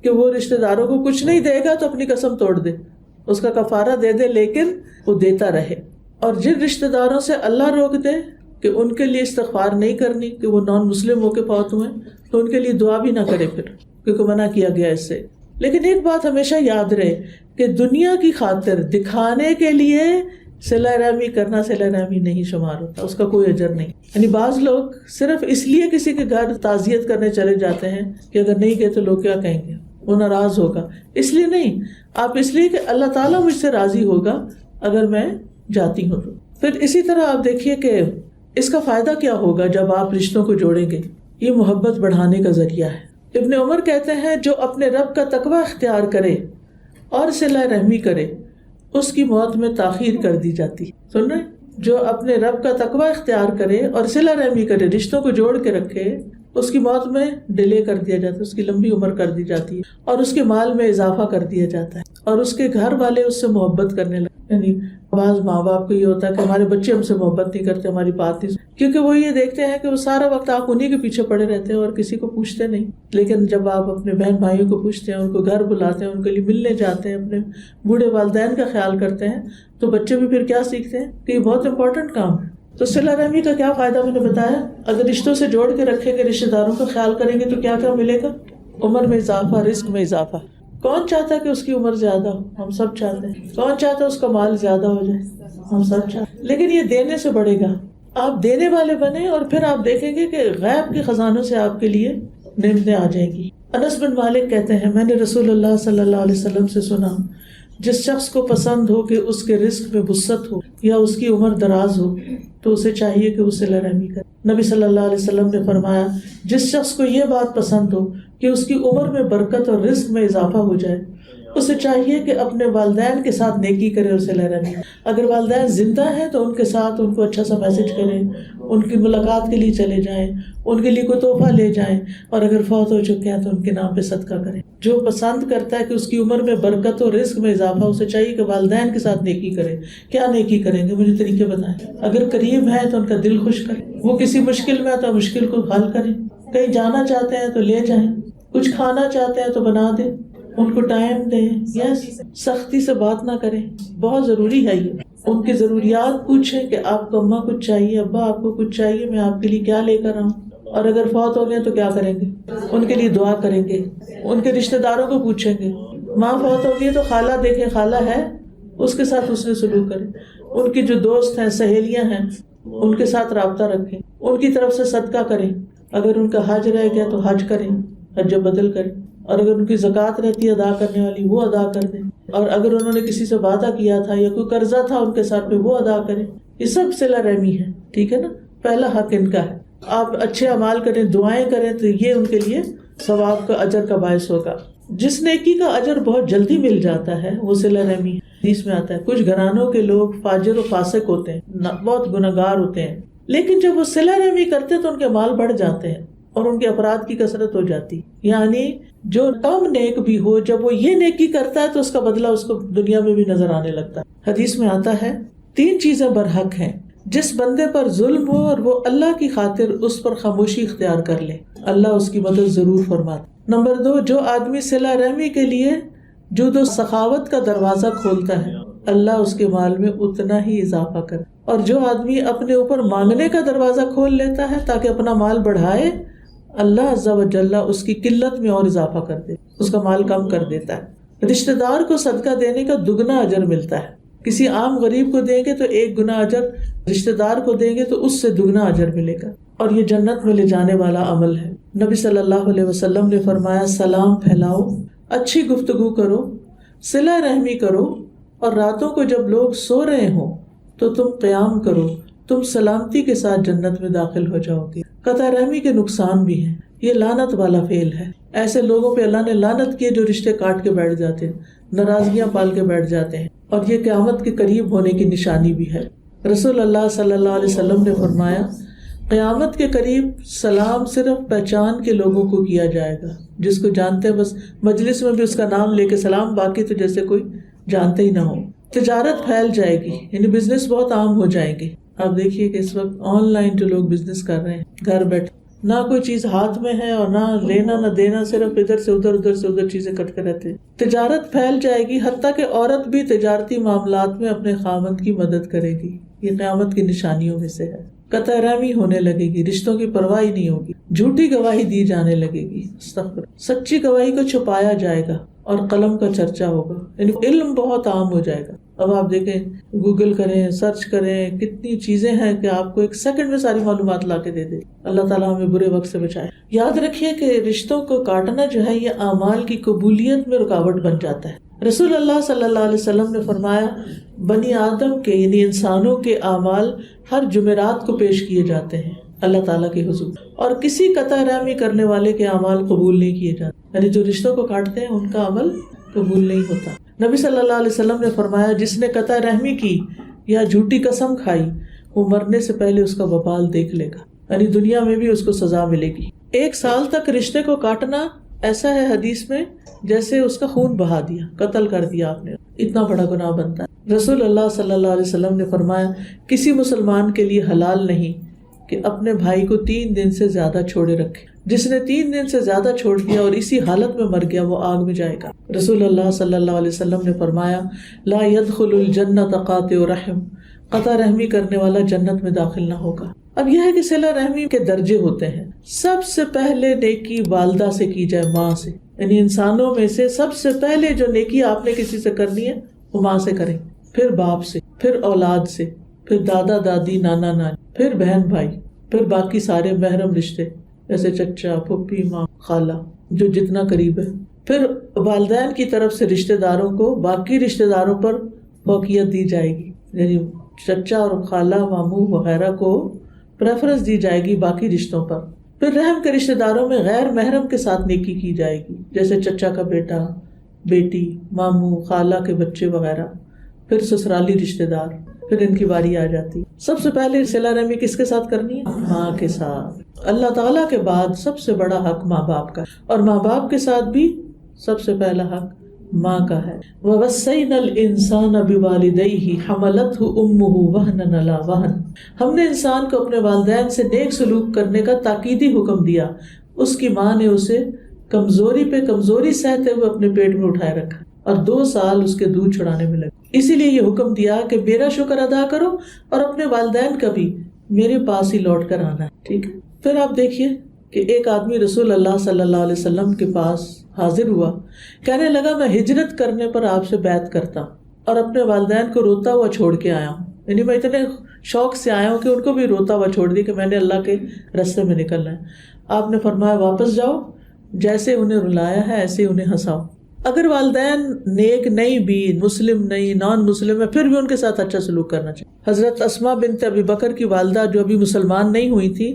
کہ وہ رشتہ داروں کو کچھ نہیں دے گا تو اپنی قسم توڑ دے، اس کا کفارہ دے دے، لیکن وہ دیتا رہے. اور جن رشتہ داروں سے اللہ روک دے کہ ان کے لیے استغفار نہیں کرنی، کہ وہ نان مسلم ہو کے فوت ہوئے، تو ان کے لیے دعا بھی نہ کرے پھر، کیونکہ منع کیا گیا اس سے. لیکن ایک بات ہمیشہ یاد رہے کہ دنیا کی خاطر دکھانے کے لیے صلہ رحمی کرنا صلہ رحمی نہیں شمار ہوتا، اس کا کوئی اجر نہیں. یعنی بعض لوگ صرف اس لیے کسی کے گھر تعزیت کرنے چلے جاتے ہیں کہ اگر نہیں گئے تو لوگ کیا کہیں گے، وہ ناراض ہوگا. اس لیے نہیں، آپ اس لیے کہ اللہ تعالیٰ مجھ سے راضی ہوگا اگر میں جاتی ہوں. تو پھر اسی طرح آپ دیکھیے کہ اس کا فائدہ کیا ہوگا جب آپ رشتوں کو جوڑیں گے. یہ محبت بڑھانے کا ذریعہ ہے. ابن عمر کہتے ہیں جو اپنے رب کا تقوی اختیار کرے اور صلہ رحمی کرے اس کی موت میں تاخیر کر دی جاتی. سن رہے؟ جو اپنے رب کا تقوی اختیار کرے اور صلہ رحمی کرے، رشتوں کو جوڑ کے رکھے، اس کی موت میں ڈیلے کر دیا جاتا ہے، اس کی لمبی عمر کر دی جاتی ہے، اور اس کے مال میں اضافہ کر دیا جاتا ہے، اور اس کے گھر والے اس سے محبت کرنے لگے. یعنی بعض ماں باپ کو یہ ہوتا ہے کہ ہمارے بچے ہم سے محبت نہیں کرتے، ہماری بات نہیں، کیونکہ وہ یہ دیکھتے ہیں کہ وہ سارا وقت آپ انہیں کے پیچھے پڑے رہتے ہیں اور کسی کو پوچھتے نہیں. لیکن جب آپ اپنے بہن بھائیوں کو پوچھتے ہیں، ان کو گھر بلاتے ہیں، ان کے لیے ملنے جاتے ہیں، اپنے بوڑھے والدین کا خیال کرتے ہیں، تو بچے بھی پھر کیا سیکھتے ہیں کہ یہ بہت امپورٹنٹ کام ہے. تو صلہ رحمی کا کیا فائدہ میں نے بتایا. اگر رشتوں سے جوڑ کے رکھیں گے، رشتہ داروں کا خیال کریں گے تو کیا کیا ملے گا؟ عمر میں اضافہ، رزق میں اضافہ. کون چاہتا ہے کہ اس کی عمر زیادہ ہو؟ ہم سب چاہتے ہیں. کون چاہتا ہے اس کا مال زیادہ ہو جائے؟ ہم سب چاہتے ہیں. لیکن یہ دینے سے بڑھے گا. آپ دینے والے بنیں اور پھر آپ دیکھیں گے کہ غیب کے خزانوں سے آپ کے لیے نعمتیں آ جائیں گی. انس بن مالک کہتے ہیں میں نے رسول اللہ صلی اللہ علیہ وسلم سے سنا جس شخص کو پسند ہو کہ اس کے رزق میں وسعت ہو یا اس کی عمر دراز ہو تو اسے چاہیے کہ وہ صلہ رحمی کرے. نبی صلی اللہ علیہ وسلم نے فرمایا جس شخص کو یہ بات پسند ہو کہ اس کی عمر میں برکت اور رزق میں اضافہ ہو جائے اسے چاہیے کہ اپنے والدین کے ساتھ نیکی کرے اور صلہ رحمی. اگر والدین زندہ ہیں تو ان کے ساتھ ان کو اچھا سا میسج کریں، ان کی ملاقات کے لیے چلے جائیں، ان کے لیے کوئی تحفہ لے جائیں، اور اگر فوت ہو چکے ہیں تو ان کے نام پہ صدقہ کریں. جو پسند کرتا ہے کہ اس کی عمر میں برکت اور رزق میں اضافہ، اسے چاہیے کہ والدین کے ساتھ نیکی کرے. کیا نیکی کریں گے؟ مجھے طریقے بتائیں. اگر قریب ہے تو ان کا دل خوش کریں، وہ کسی مشکل میں ہے تو مشکل کو حل کریں، کہیں جانا چاہتے ہیں تو لے جائیں، کچھ کھانا چاہتے ہیں تو بنا دیں، ان کو ٹائم دیں. سختی سے بات نہ کریں، بہت ضروری ہے یہ. ان کی ضروریات پوچھیں کہ آپ کو اماں کچھ چاہیے، ابا آپ کو کچھ چاہیے، میں آپ کے لیے کیا لے کر آؤں. اور اگر فوت ہو گئے تو کیا کریں گے؟ ان کے لیے دعا کریں گے. ان کے رشتہ داروں کو پوچھیں گے. ماں فوت ہو گئی تو خالہ دیکھیں، خالہ ہے اس کے ساتھ اس نے سلوک کریں. ان کی جو دوست ہیں، سہیلیاں ہیں، ان کے ساتھ رابطہ رکھیں. ان کی طرف سے صدقہ کریں. اگر ان کا حج رہ گیا تو حج کریں. حج بدل کریں، اور اگر ان کی زکوٰۃ رہتی ہے ادا کرنے والی وہ ادا کر دیں، اور اگر انہوں نے کسی سے وعدہ کیا تھا یا کوئی قرضہ تھا ان کے ساتھ میں وہ ادا کریں. یہ سب صلہ رحمی ہے، ٹھیک ہے نا. پہلا حق ان کا ہے. آپ اچھے اعمال کریں، دعائیں کریں تو یہ ان کے لیے ثواب کا اجر کا باعث ہوگا. جس نیکی کا اجر بہت جلدی مل جاتا ہے وہ صلہ رحمی ہے. حدیث میں آتا ہے کچھ گھرانوں کے لوگ فاجر و فاسق ہوتے ہیں، بہت گنہگار ہوتے ہیں، لیکن جب وہ صلہ رحمی کرتے تو ان کے مال بڑھ جاتے ہیں اور ان کے افراد کی کثرت ہو جاتی. یعنی جو کم نیک بھی ہو جب وہ یہ نیکی کرتا ہے تو اس کا بدلہ اس کو دنیا میں بھی نظر آنے لگتا ہے. حدیث میں آتا ہے 3 چیزیں برحق ہیں. جس بندے پر ظلم ہو اور وہ اللہ کی خاطر اس پر خاموشی اختیار کر لے، اللہ اس کی مدد ضرور فرماتا. نمبر 2، جو آدمی صلہ رحمی کے لیے جود و سخاوت کا دروازہ کھولتا ہے اللہ اس کے مال میں اتنا ہی اضافہ کرے. اور جو آدمی اپنے اوپر مانگنے کا دروازہ کھول لیتا ہے تاکہ اپنا مال بڑھائے، اللہ عز و جل اس کی قلت میں اور اضافہ کر دے، اس کا مال کم کر دیتا ہے. رشتہ دار کو صدقہ دینے کا دگنا اجر ملتا ہے. کسی عام غریب کو دیں گے تو 1 گنا اجر، رشتہ دار کو دیں گے تو اس سے دگنا اجر ملے گا، اور یہ جنت میں لے جانے والا عمل ہے. نبی صلی اللہ علیہ وسلم نے فرمایا سلام پھیلاؤ، اچھی گفتگو کرو، صلہ رحمی کرو، اور راتوں کو جب لوگ سو رہے ہوں تو تم قیام کرو، تم سلامتی کے ساتھ جنت میں داخل ہو جاؤ گے. قطع رحمی کے نقصان بھی ہیں، یہ لعنت والا فعل ہے. ایسے لوگوں پہ اللہ نے لعنت کی جو رشتے کاٹ کے بیٹھ جاتے ہیں، ناراضگیاں پال کے بیٹھ جاتے ہیں، اور یہ قیامت کے قریب ہونے کی نشانی بھی ہے. رسول اللہ صلی اللہ علیہ وسلم نے فرمایا قیامت کے قریب سلام صرف پہچان کے لوگوں کو کیا جائے گا، جس کو جانتے ہیں بس مجلس میں بھی اس کا نام لے کے سلام، باقی تو جیسے کوئی جانتے ہی نہ ہو. تجارت پھیل جائے گی، یعنی بزنس بہت عام ہو جائیں گے. آپ دیکھیے کہ اس وقت آن لائن جو لوگ بزنس کر رہے ہیں گھر بیٹھے، نہ کوئی چیز ہاتھ میں ہے اور نہ لینا نہ دینا، صرف ادھر سے ادھر چیزیں کرتے رہتے ہیں. تجارت پھیل جائے گی، حتیٰ کہ عورت بھی تجارتی معاملات میں اپنے خاوند کی مدد کرے گی. یہ قیامت کی نشانیوں میں سے ہے. قطع رحمی ہونے لگے گی، رشتوں کی پرواہ نہیں ہوگی، جھوٹی گواہی دی جانے لگے گی، سچی گواہی کو چھپایا جائے گا اور قلم کا چرچا ہوگا. یعنی علم بہت عام ہو جائے گا. اب آپ دیکھیں، گوگل کریں، سرچ کریں، کتنی چیزیں ہیں کہ آپ کو 1 سیکنڈ میں ساری معلومات لا کے دے دے. اللہ تعالیٰ ہمیں برے وقت سے بچائے. یاد رکھیے کہ رشتوں کو کاٹنا جو ہے یہ اعمال کی قبولیت میں رکاوٹ بن جاتا ہے. رسول اللہ صلی اللہ علیہ وسلم نے فرمایا بنی آدم کے یعنی انسانوں کے اعمال ہر جمعرات کو پیش کیے جاتے ہیں اللہ تعالیٰ کے حضور، اور کسی قطع رحمی کرنے والے کے اعمال قبول نہیں کیے جاتے. یعنی جو رشتوں کو کاٹتے ہیں ان کا عمل قبول نہیں ہوتا. نبی صلی اللہ علیہ وسلم نے فرمایا جس نے قطع رحمی کی یا جھوٹی قسم کھائی وہ مرنے سے پہلے اس کا وبال دیکھ لے گا، یعنی دنیا میں بھی اس کو سزا ملے گی. 1 سال تک رشتے کو کاٹنا ایسا ہے حدیث میں جیسے اس کا خون بہا دیا، قتل کر دیا آپ نے، اتنا بڑا گناہ بنتا ہے. رسول اللہ صلی اللہ علیہ وسلم نے فرمایا کسی مسلمان کے لیے حلال نہیں کہ اپنے بھائی کو 3 دن سے زیادہ چھوڑے رکھے. جس نے 3 دن سے زیادہ چھوڑ دیا اور اسی حالت میں مر گیا وہ آگ میں جائے گا. رسول اللہ صلی اللہ علیہ وسلم نے فرمایا لا يدخل الجنت قاطع رحم، قطع رحمی کرنے والا جنت میں داخل نہ ہوگا. اب یہ ہے کہ صلہ رحمی کے درجے ہوتے ہیں. سب سے پہلے نیکی والدہ سے کی جائے، ماں سے. یعنی انسانوں میں سے سب سے پہلے جو نیکی آپ نے کسی سے کرنی ہے وہ ماں سے کریں، پھر باپ سے، پھر اولاد سے، پھر دادا دادی نانا نانی، پھر بہن بھائی، پھر باقی سارے محرم رشتے جیسے چچا پھپھی ماں خالہ جو جتنا قریب ہے، پھر والدین کی طرف سے رشتہ داروں کو باقی رشتہ داروں پر فوقیت دی جائے گی. یعنی چچا اور خالہ ماموں وغیرہ کو پریفرنس دی جائے گی باقی رشتوں پر. پھر رحم کے رشتہ داروں میں غیر محرم کے ساتھ نیکی کی جائے گی، جیسے چچا کا بیٹا بیٹی، ماموں خالہ کے بچے وغیرہ. پھر سسرالی رشتہ دار، پھر ان کی باری آ جاتی. سب سے پہلے صلہ رحمی کس کے ساتھ کرنی ہے؟ ماں کے ساتھ. اللہ تعالیٰ کے بعد سب سے بڑا حق ماں باپ کا، اور ماں باپ کے ساتھ بھی سب سے پہلا حق ماں کا ہے. وَوَصَّيْنَا الْإِنسَانَ بِوَالِدَيْهِ حَمَلَتْهُ أُمُّهُ وَهْنًا عَلَى وَهْنٍ. ہم نے انسان کو اپنے والدین سے نیک سلوک کرنے کا تاکیدی حکم دیا، اس کی ماں نے اسے کمزوری پہ کمزوری سہتے ہوئے اپنے پیٹ میں اٹھائے رکھا اور 2 سال اس کے دودھ چھڑانے میں لگے. اسی لیے یہ حکم دیا کہ میرا شکر ادا کرو اور اپنے والدین کا بھی میرے پاس ہی لوٹ کر آنا ہے. ٹھیک ہے. پھر آپ دیکھیے کہ ایک آدمی رسول اللہ صلی اللہ علیہ وسلم کے پاس حاضر ہوا، کہنے لگا میں ہجرت کرنے پر آپ سے بیعت کرتا اور اپنے والدین کو روتا ہوا چھوڑ کے آیا ہوں. یعنی میں اتنے شوق سے آیا ہوں کہ ان کو بھی روتا ہوا چھوڑ دی کہ میں نے اللہ کے راستے میں نکلنا ہے. آپ نے فرمایا واپس جاؤ، جیسے انہیں رلایا ہے ایسے انہیں ہنساؤ. اگر والدین نیک نہیں بھی، مسلم نہیں، نان مسلم ہے، پھر بھی ان کے ساتھ اچھا سلوک کرنا چاہیے. حضرت اسماء بنت ابی بکر کی والدہ جو ابھی مسلمان نہیں ہوئی تھی،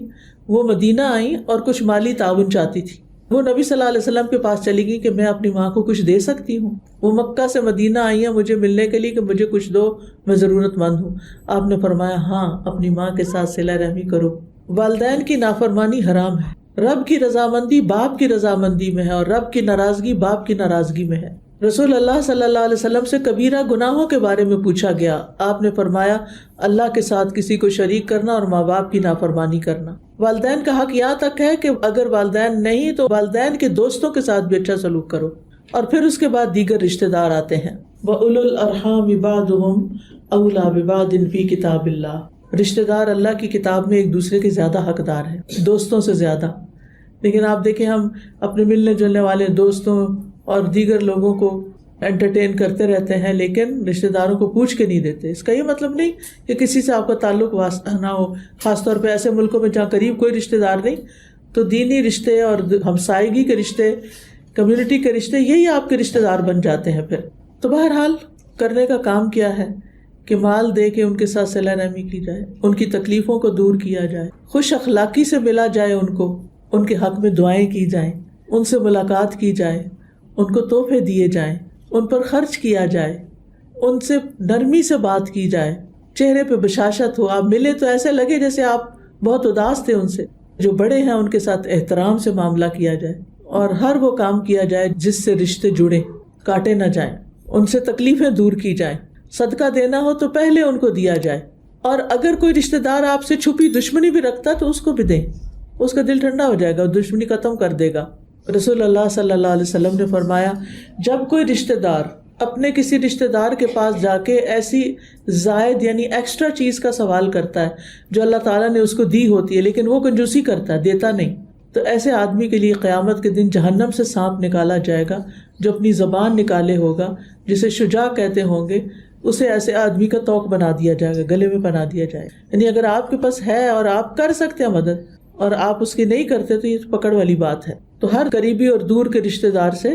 وہ مدینہ آئیں اور کچھ مالی تعاون چاہتی تھی. وہ نبی صلی اللہ علیہ وسلم کے پاس چلی گئی کہ میں اپنی ماں کو کچھ دے سکتی ہوں. وہ مکہ سے مدینہ آئی ہیں مجھے ملنے کے لیے کہ مجھے کچھ دو، میں ضرورت مند ہوں. آپ نے فرمایا ہاں، اپنی ماں کے ساتھ صلہ رحمی کرو. والدین کی نافرمانی حرام ہے. رب کی رضامندی باپ کی رضامندی میں ہے اور رب کی ناراضگی باپ کی ناراضگی میں ہے. رسول اللہ صلی اللہ علیہ وسلم سے کبیرہ گناہوں کے بارے میں پوچھا گیا. آپ نے فرمایا اللہ کے ساتھ کسی کو شریک کرنا اور ماں باپ کی نافرمانی کرنا. والدین کا حق یہاں تک ہے کہ اگر والدین نہیں تو والدین کے دوستوں کے ساتھ بھی اچھا سلوک کرو. اور پھر اس کے بعد دیگر رشتہ دار آتے ہیں. وَأُولُو الْأَرْحَامِ بَعْضُهُمْ أَوْلَىٰ بِبَعْضٍ فِي کتاب اللہ. رشتہ دار اللہ کی کتاب میں ایک دوسرے کے زیادہ حقدار ہیں، دوستوں سے زیادہ. لیکن آپ دیکھیں ہم اپنے ملنے جلنے والے دوستوں اور دیگر لوگوں کو انٹرٹین کرتے رہتے ہیں لیکن رشتہ داروں کو پوچھ کے نہیں دیتے. اس کا یہ مطلب نہیں کہ کسی سے آپ کا تعلق واسطہ نہ ہو، خاص طور پہ ایسے ملکوں میں جہاں قریب کوئی رشتہ دار نہیں، تو دینی رشتے اور ہمسائیگی کے رشتے، کمیونٹی کے رشتے، یہی آپ کے رشتہ دار بن جاتے ہیں پھر. تو بہرحال کرنے کا کام کیا ہے کہ مال دے کے ان کے ساتھ صلہ رحمی کی جائے، ان کی تکلیفوں کو دور کیا جائے، خوش اخلاقی سے ملا جائے ان کو، ان کے حق میں دعائیں کی جائیں، ان سے ملاقات کی جائے، ان کو تحفے دیے جائیں، ان پر خرچ کیا جائے، ان سے نرمی سے بات کی جائے، چہرے پہ بشاشت ہو. آپ ملے تو ایسے لگے جیسے آپ بہت اداس تھے. ان سے جو بڑے ہیں ان کے ساتھ احترام سے معاملہ کیا جائے اور ہر وہ کام کیا جائے جس سے رشتے جڑے، کاٹے نہ جائیں. ان سے تکلیفیں دور کی جائیں. صدقہ دینا ہو تو پہلے ان کو دیا جائے. اور اگر کوئی رشتہ دار آپ سے چھپی دشمنی بھی رکھتا تو اس کو بھی دیں، اس کا دل ٹھنڈا ہو جائے گا، دشمنی ختم کر دے گا. رسول اللہ صلی اللہ علیہ وسلم نے فرمایا جب کوئی رشتہ دار اپنے کسی رشتہ دار کے پاس جا کے ایسی زائد یعنی ایکسٹرا چیز کا سوال کرتا ہے جو اللہ تعالیٰ نے اس کو دی ہوتی ہے لیکن وہ کنجوسی کرتا ہے، دیتا نہیں، تو ایسے آدمی کے لیے قیامت کے دن جہنم سے سانپ نکالا جائے گا جو اپنی زبان نکالے ہوگا، جسے شجاع کہتے ہوں گے. اسے ایسے آدمی کا توق بنا دیا جائے گا، گلے میں بنا دیا جائے گا. یعنی اگر آپ کے پاس ہے اور آپ کر سکتے ہیں مدد اور آپ اس کی نہیں کرتے تو یہ پکڑ والی بات ہے. تو ہر قریبی اور دور کے رشتہ دار سے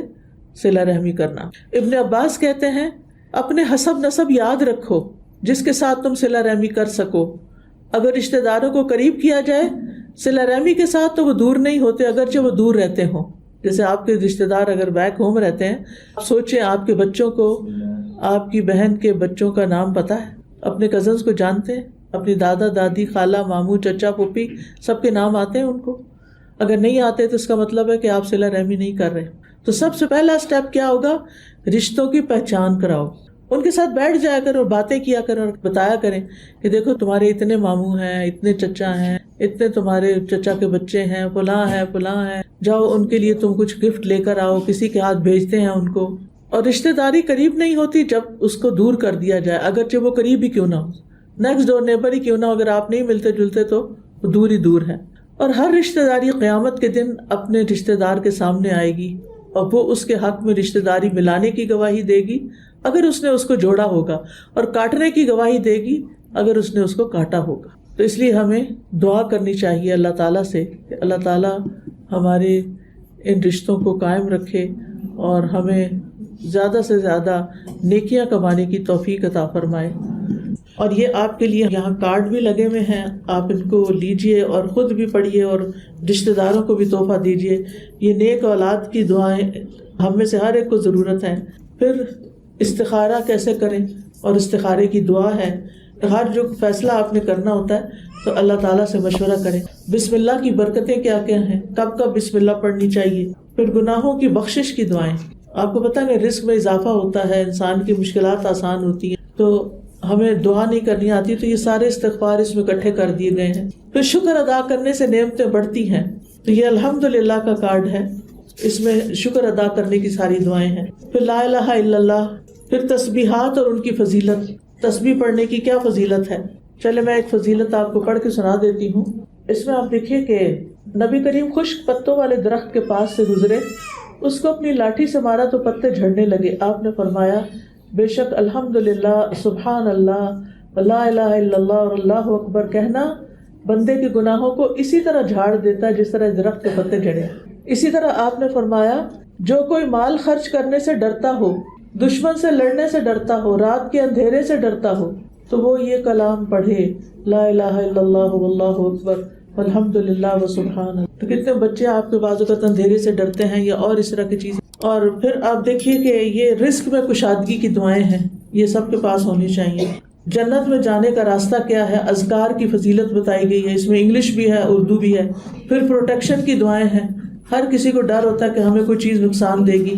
صلہ رحمی کرنا. ابن عباس کہتے ہیں اپنے حسب نسب یاد رکھو جس کے ساتھ تم صلہ رحمی کر سکو. اگر رشتہ داروں کو قریب کیا جائے صلہ رحمی کے ساتھ تو وہ دور نہیں ہوتے اگرچہ وہ دور رہتے ہوں. جیسے آپ کے رشتہ دار اگر بیک ہوم رہتے ہیں، آپ سوچیں آپ کے بچوں کو، آپ کی بہن کے بچوں کا نام پتہ ہے، اپنے کزنز کو جانتے ہیں، اپنی دادا دادی خالہ ماموں چچا پھوپھی سب کے نام آتے ہیں ان کو. اگر نہیں آتے تو اس کا مطلب ہے کہ آپ صلہ رحمی نہیں کر رہے. تو سب سے پہلا اسٹیپ کیا ہوگا؟ رشتوں کی پہچان کراؤ. ان کے ساتھ بیٹھ جایا کرو، باتیں کیا کرو اور بتایا کریں کہ دیکھو تمہارے اتنے ماموں ہیں، اتنے چچا ہیں، اتنے تمہارے چچا کے بچے ہیں، فلاں ہیں فلاں ہیں، جاؤ ان کے لیے تم کچھ گفٹ لے کر آؤ، کسی کے ہاتھ بھیجتے ہیں ان کو. اور رشتہ داری قریب نہیں ہوتی جب اس کو دور کر دیا جائے، اگرچہ وہ قریب ہی کیوں نہ ہو، نیکسٹ ڈور نیبر ہی کیوں نہ ہو، اگر آپ نہیں ملتے جلتے تو وہ دور ہی دور ہے. اور ہر رشتہ داری قیامت کے دن اپنے رشتہ دار کے سامنے آئے گی اور وہ اس کے حق میں رشتہ داری ملانے کی گواہی دے گی اگر اس نے اس کو جوڑا ہوگا، اور کاٹنے کی گواہی دے گی اگر اس نے اس کو کاٹا ہوگا. تو اس لیے ہمیں دعا کرنی چاہیے اللہ تعالیٰ سے کہ اللہ تعالیٰ ہمارے ان رشتوں کو قائم رکھے اور ہمیں زیادہ سے زیادہ نیکیاں کمانے کی توفیق عطا فرمائے. اور یہ آپ کے لیے یہاں کارڈ بھی لگے ہوئے ہیں، آپ ان کو لیجئے اور خود بھی پڑھیے اور رشتہ داروں کو بھی تحفہ دیجئے. یہ نیک اولاد کی دعائیں ہم میں سے ہر ایک کو ضرورت ہے. پھر استخارہ کیسے کریں، اور استخارے کی دعا ہے. ہر جو فیصلہ آپ نے کرنا ہوتا ہے تو اللہ تعالیٰ سے مشورہ کریں. بسم اللہ کی برکتیں کیا کیا ہیں، کب کب بسم اللہ پڑھنی چاہیے. پھر گناہوں کی بخشش کی دعائیں. آپ کو پتہ ہے رزق میں اضافہ ہوتا ہے، انسان کی مشکلات آسان ہوتی ہیں، تو ہمیں دعا نہیں کرنی آتی تو یہ سارے استغفار اس میں اکٹھے کر دیے گئے ہیں. پھر شکر ادا کرنے سے نعمتیں بڑھتی ہیں، تو یہ الحمدللہ کا کارڈ ہے، اس میں شکر ادا کرنے کی ساری دعائیں ہیں. پھر لا الہ الا اللہ. پھر تسبیحات اور ان کی فضیلت. تسبیح پڑھنے کی کیا فضیلت ہے؟ چلے میں ایک فضیلت آپ کو پڑھ کے سنا دیتی ہوں. اس میں آپ دیکھیے کہ نبی کریم خشک پتوں والے درخت کے پاس سے گزرے، اس کو اپنی لاٹھی سے مارا تو پتے جھڑنے لگے. آپ نے فرمایا بے شک الحمدللہ، سبحان اللہ، لا الہ الا اللہ اور اللہ اکبر کہنا بندے کے گناہوں کو اسی طرح جھاڑ دیتا ہے جس طرح درخت کے پتے جھڑے. اسی طرح آپ نے فرمایا جو کوئی مال خرچ کرنے سے ڈرتا ہو، دشمن سے لڑنے سے ڈرتا ہو، رات کے اندھیرے سے ڈرتا ہو، تو وہ یہ کلام پڑھے، لا الہ الا اللہ واللہ اکبر والحمد للہ وسبحان اللہ۔ تو کتنے بچے آپ کے بعض اوقات اندھیرے سے ڈرتے ہیں یا اور اس طرح کی چیزیں۔ اور پھر آپ دیکھیے کہ یہ رزق میں کشادگی کی دعائیں ہیں، یہ سب کے پاس ہونی چاہیے۔ جنت میں جانے کا راستہ کیا ہے، اذکار کی فضیلت بتائی گئی ہے، اس میں انگلش بھی ہے، اردو بھی ہے۔ پھر پروٹیکشن کی دعائیں ہیں، ہر کسی کو ڈر ہوتا ہے کہ ہمیں کوئی چیز نقصان دے گی،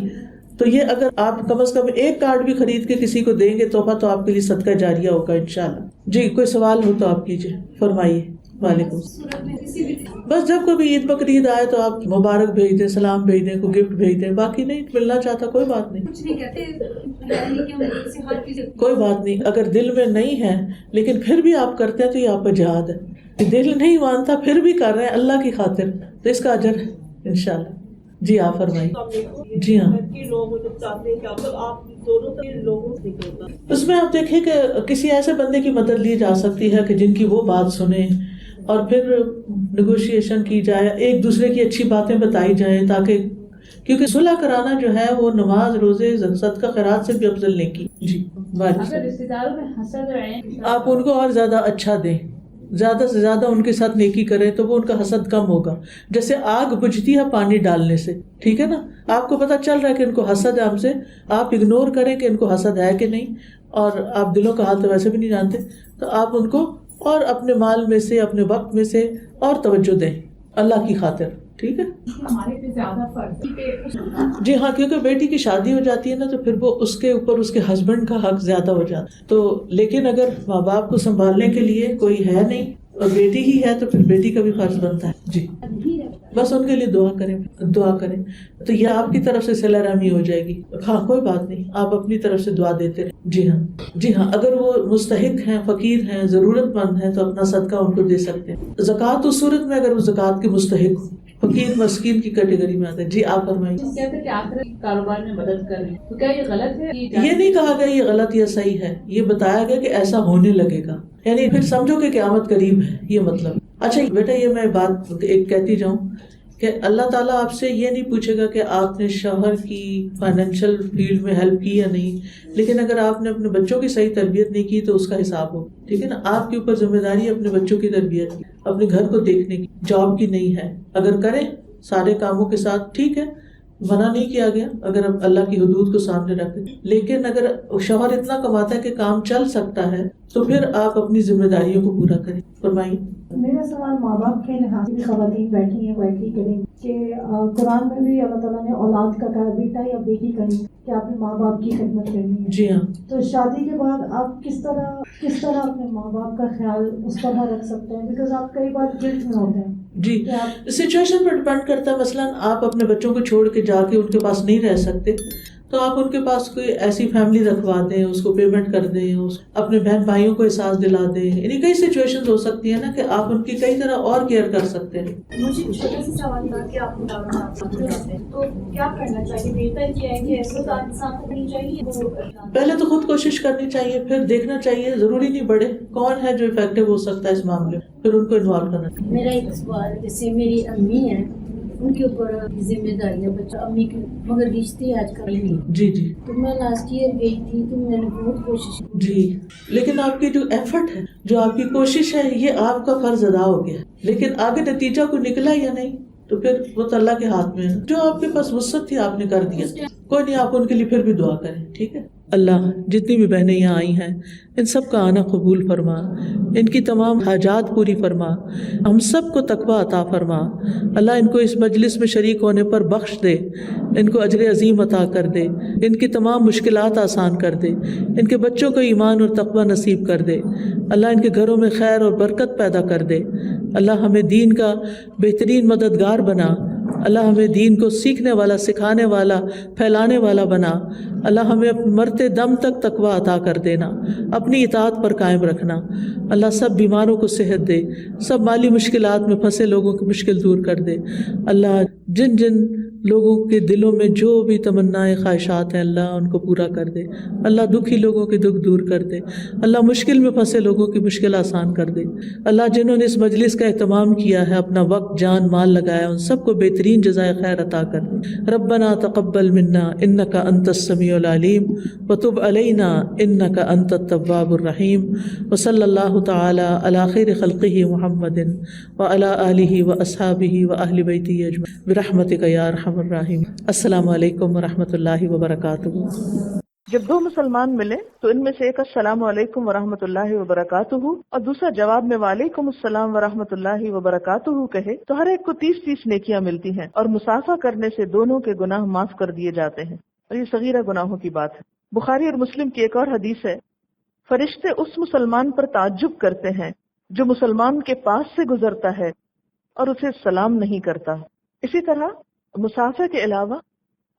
تو یہ اگر آپ کم از کم ایک کارڈ بھی خرید کے کسی کو دیں گے تحفہ تو آپ کے لیے صدقہ جاریہ ہوگا انشاءاللہ۔ جی کوئی سوال ہو تو آپ کیجیے، فرمائیے۔ وعلیکم السلام۔ بس جب کبھی عید بقرعید آئے تو آپ مبارک بھیج دیں، سلام بھیج دیں، کوئی گفٹ بھیج دیں، باقی نہیں ملنا چاہتا کوئی بات نہیں، کوئی بات نہیں۔ اگر دل میں نہیں ہے لیکن پھر بھی آپ کرتے ہیں تو یہ آپ کا جہاد ہے، دل نہیں مانتا پھر بھی کر رہے ہیں اللہ کی خاطر تو اس کا اجر ہے انشاءاللہ۔ جی آپ فرمائیے۔ جی ہاں، اس میں آپ دیکھیں کہ کسی ایسے بندے کی مدد لی جا سکتی ہے کہ جن کی وہ بات سنیں اور پھر نیگوشیشن کی جائے، ایک دوسرے کی اچھی باتیں بتائی جائیں، تاکہ کیونکہ صلح کرانا جو ہے وہ نماز، روزے، صدقہ خیرات سے بھی افضل نیکی۔ جی اگر رشتے داروں میں حسد ہے آپ ان کو اور زیادہ اچھا دیں، زیادہ سے زیادہ ان کے ساتھ نیکی کریں تو وہ ان کا حسد کم ہوگا۔ جیسے آگ بجھتی ہے پانی ڈالنے سے، ٹھیک ہے نا، آپ کو پتہ چل رہا ہے کہ ان کو حسد ہے ہم سے، آپ اگنور کریں کہ ان کو حسد ہے کہ نہیں، اور آپ دلوں کا حال تو ویسے بھی نہیں جانتے، تو آپ ان کو اور اپنے مال میں سے، اپنے وقت میں سے اور توجہ دیں اللہ کی خاطر، ٹھیک ہے۔ ہمارے پہ زیادہ فرض جی ہاں، کیونکہ بیٹی کی شادی ہو جاتی ہے نا تو پھر وہ اس کے اوپر اس کے ہسبینڈ کا حق زیادہ ہو جاتا ہے، تو لیکن اگر ماں باپ کو سنبھالنے کے لیے کوئی ہے نہیں اور بیٹی ہی ہے تو پھر بیٹی کا بھی فرض بنتا ہے۔ جی بس ان کے لیے دعا کریں تو یہ آپ کی طرف سے صلہ رحمی ہو جائے گی۔ ہاں کوئی بات نہیں، آپ اپنی طرف سے دعا دیتے رہیں۔ جی ہاں، اگر وہ مستحق ہیں، فقیر ہیں، ضرورت مند ہیں تو اپنا صدقہ ان کو دے سکتے ہیں۔ زکوٰۃ اس صورت میں اگر وہ زکوٰۃ کے مستحق ہو، فقیر مسکین کی کیٹیگری میں آتے ہیں۔ جی آپ فرمائیے۔ کہتے ہیں کہ آخرت کاروبار میں مدد کر رہے ہیں، تو کیا یہ غلط ہے؟ یہ نہیں کہا گیا یہ غلط یا صحیح ہے، یہ بتایا گیا کہ ایسا ہونے لگے گا، یعنی پھر سمجھو کہ قیامت قریب ہے، یہ مطلب۔ اچھا بیٹا، یہ میں بات ایک کہتی جاؤں کہ اللہ تعالیٰ آپ سے یہ نہیں پوچھے گا کہ آپ نے شوہر کی فائنینشیل فیلڈ میں ہیلپ کی یا نہیں، لیکن اگر آپ نے اپنے بچوں کی صحیح تربیت نہیں کی تو اس کا حساب ہو، ٹھیک ہے نا۔ آپ کے اوپر ذمہ داری ہے اپنے بچوں کی تربیت کی، اپنے گھر کو دیکھنے کی، جاب کی نہیں ہے۔ اگر کریں سارے کاموں کے ساتھ ٹھیک ہے، منع نہیں کیا گیا اگر اب اللہ کی حدود کو سامنے رکھیں، لیکن اگر شوہر اتنا کماتا ہے کہ کام چل سکتا ہے تو پھر آپ اپنی ذمہ داریوں کو پورا کریں۔ فرمائیے۔ میرا سوال ماں باپ کے لحاظ سے خواتین بیٹھی ہیں وہ ایگری کریں کہ قرآن میں بھی اللہ تعالیٰ نے اولاد کا کہا بیٹا یا بیٹی کریں کہ آپ نے ماں باپ کی خدمت کرنی ہے۔ جی ہاں، تو شادی کے بعد آپ کس طرح اپنے ماں باپ کا خیال اس طرح رکھ سکتے ہیں، بیکاز آپ کئی بار گلٹ میں ہوتے ہیں۔ جی سچویشن پر ڈپینڈ کرتا ہے۔ مثلاً آپ اپنے بچوں کو چھوڑ کے جا کے ان کے پاس نہیں رہ سکتے تو آپ ان کے پاس کوئی ایسی فیملی رکھوا دیں، اس کو پیمنٹ کر دیں، اپنے بہن بھائیوں کو احساس دلا دیں، یعنی کئی سچویشن ہو سکتی ہیں نا کہ آپ ان کی کئی طرح اور کیئر کر سکتے ہیں۔ مجھے چھوٹا سا سوال تھا کہ آپ تو کیا کرنا چاہیے؟ بہتر کیا ہے کہ ایسے انسان کو کرنی چاہیے؟ پہلے تو خود کوشش کرنی چاہیے، پھر دیکھنا چاہیے، ضروری نہیں بڑے کون ہے جو افیکٹو ہو سکتا ہے اس معاملے میں، پھر ان کو انوالو کرنا چاہیے۔ میرا ایک سوال، جیسے میری امی ہیں ان کے اوپر ذمہ داریاں بچہ امی کی، مگر رشتے آج کل نہیں۔ جی تو میں لاسٹ ایئر گئی تھی تو میں نے بہت کوشش کی۔ جی، لیکن آپ کی جو ایفرٹ ہے، جو آپ کی کوشش ہے، یہ آپ کا فرض ادا ہو گیا، لیکن آگے نتیجہ کو نکلا یا نہیں تو پھر وہ تو اللہ کے ہاتھ میں ہے۔ جو آپ کے پاس وسعت تھی آپ نے کر دیا، کوئی نہیں، آپ ان کے لیے پھر بھی دعا کریں، ٹھیک ہے۔ اللہ جتنی بھی بہنیں یہاں آئی ہیں ان سب کا آنا قبول فرما، ان کی تمام حاجات پوری فرما، ہم سب کو تقویٰ عطا فرما۔ اللہ ان کو اس مجلس میں شریک ہونے پر بخش دے، ان کو اجر عظیم عطا کر دے، ان کی تمام مشکلات آسان کر دے، ان کے بچوں کو ایمان اور تقویٰ نصیب کر دے۔ اللہ ان کے گھروں میں خیر اور برکت پیدا کر دے۔ اللہ ہمیں دین کا بہترین مددگار بنا۔ اللہ ہمیں دین کو سیکھنے والا، سکھانے والا، پھیلانے والا بنا۔ اللہ ہمیں مرتے دم تک تقویٰ عطا کر دینا، اپنی اطاعت پر قائم رکھنا۔ اللہ سب بیماروں کو صحت دے، سب مالی مشکلات میں پھنسے لوگوں کی مشکل دور کر دے۔ اللہ جن لوگوں کے دلوں میں جو بھی تمنائیں خواہشات ہیں اللہ ان کو پورا کر دے. اللہ دکھی لوگوں کے دکھ دور کر دے. اللہ مشکل میں پھنسے لوگوں کی مشکل آسان کر دے. اللہ جنہوں نے اس مجلس کا اہتمام کیا ہے، اپنا وقت جان مال لگایا، ان سب کو بہترین جزائے خیر عطا کر دے. ربنا تقبل منا انک انت السمیع العلیم وتب علینا انک انت التواب الرحیم وصلی اللہ تعالی علی خیر خلقہ محمد وعلی آلہ واصحابہ واہل بیتہ اجمعین برحمتک یا ارحم الراحمین. السلام علیکم ورحمۃ اللہ وبرکاتہ. جب دو مسلمان ملے تو ان میں سے ایک السلام علیکم ورحمۃ اللہ وبرکاتہ اور دوسرا جواب میں وعلیکم السلام ورحمۃ اللہ وبرکاتہ کہے تو ہر ایک کو 30 نیکیاں ملتی ہیں اور مصافحہ کرنے سے دونوں کے گناہ معاف کر دیے جاتے ہیں. اور یہ صغیرہ گناہوں کی بات ہے. بخاری اور مسلم کی ایک اور حدیث ہے، فرشتے اس مسلمان پر تعجب کرتے ہیں جو مسلمان کے پاس سے گزرتا ہے اور اسے سلام نہیں کرتا. اسی طرح مصافحہ کے علاوہ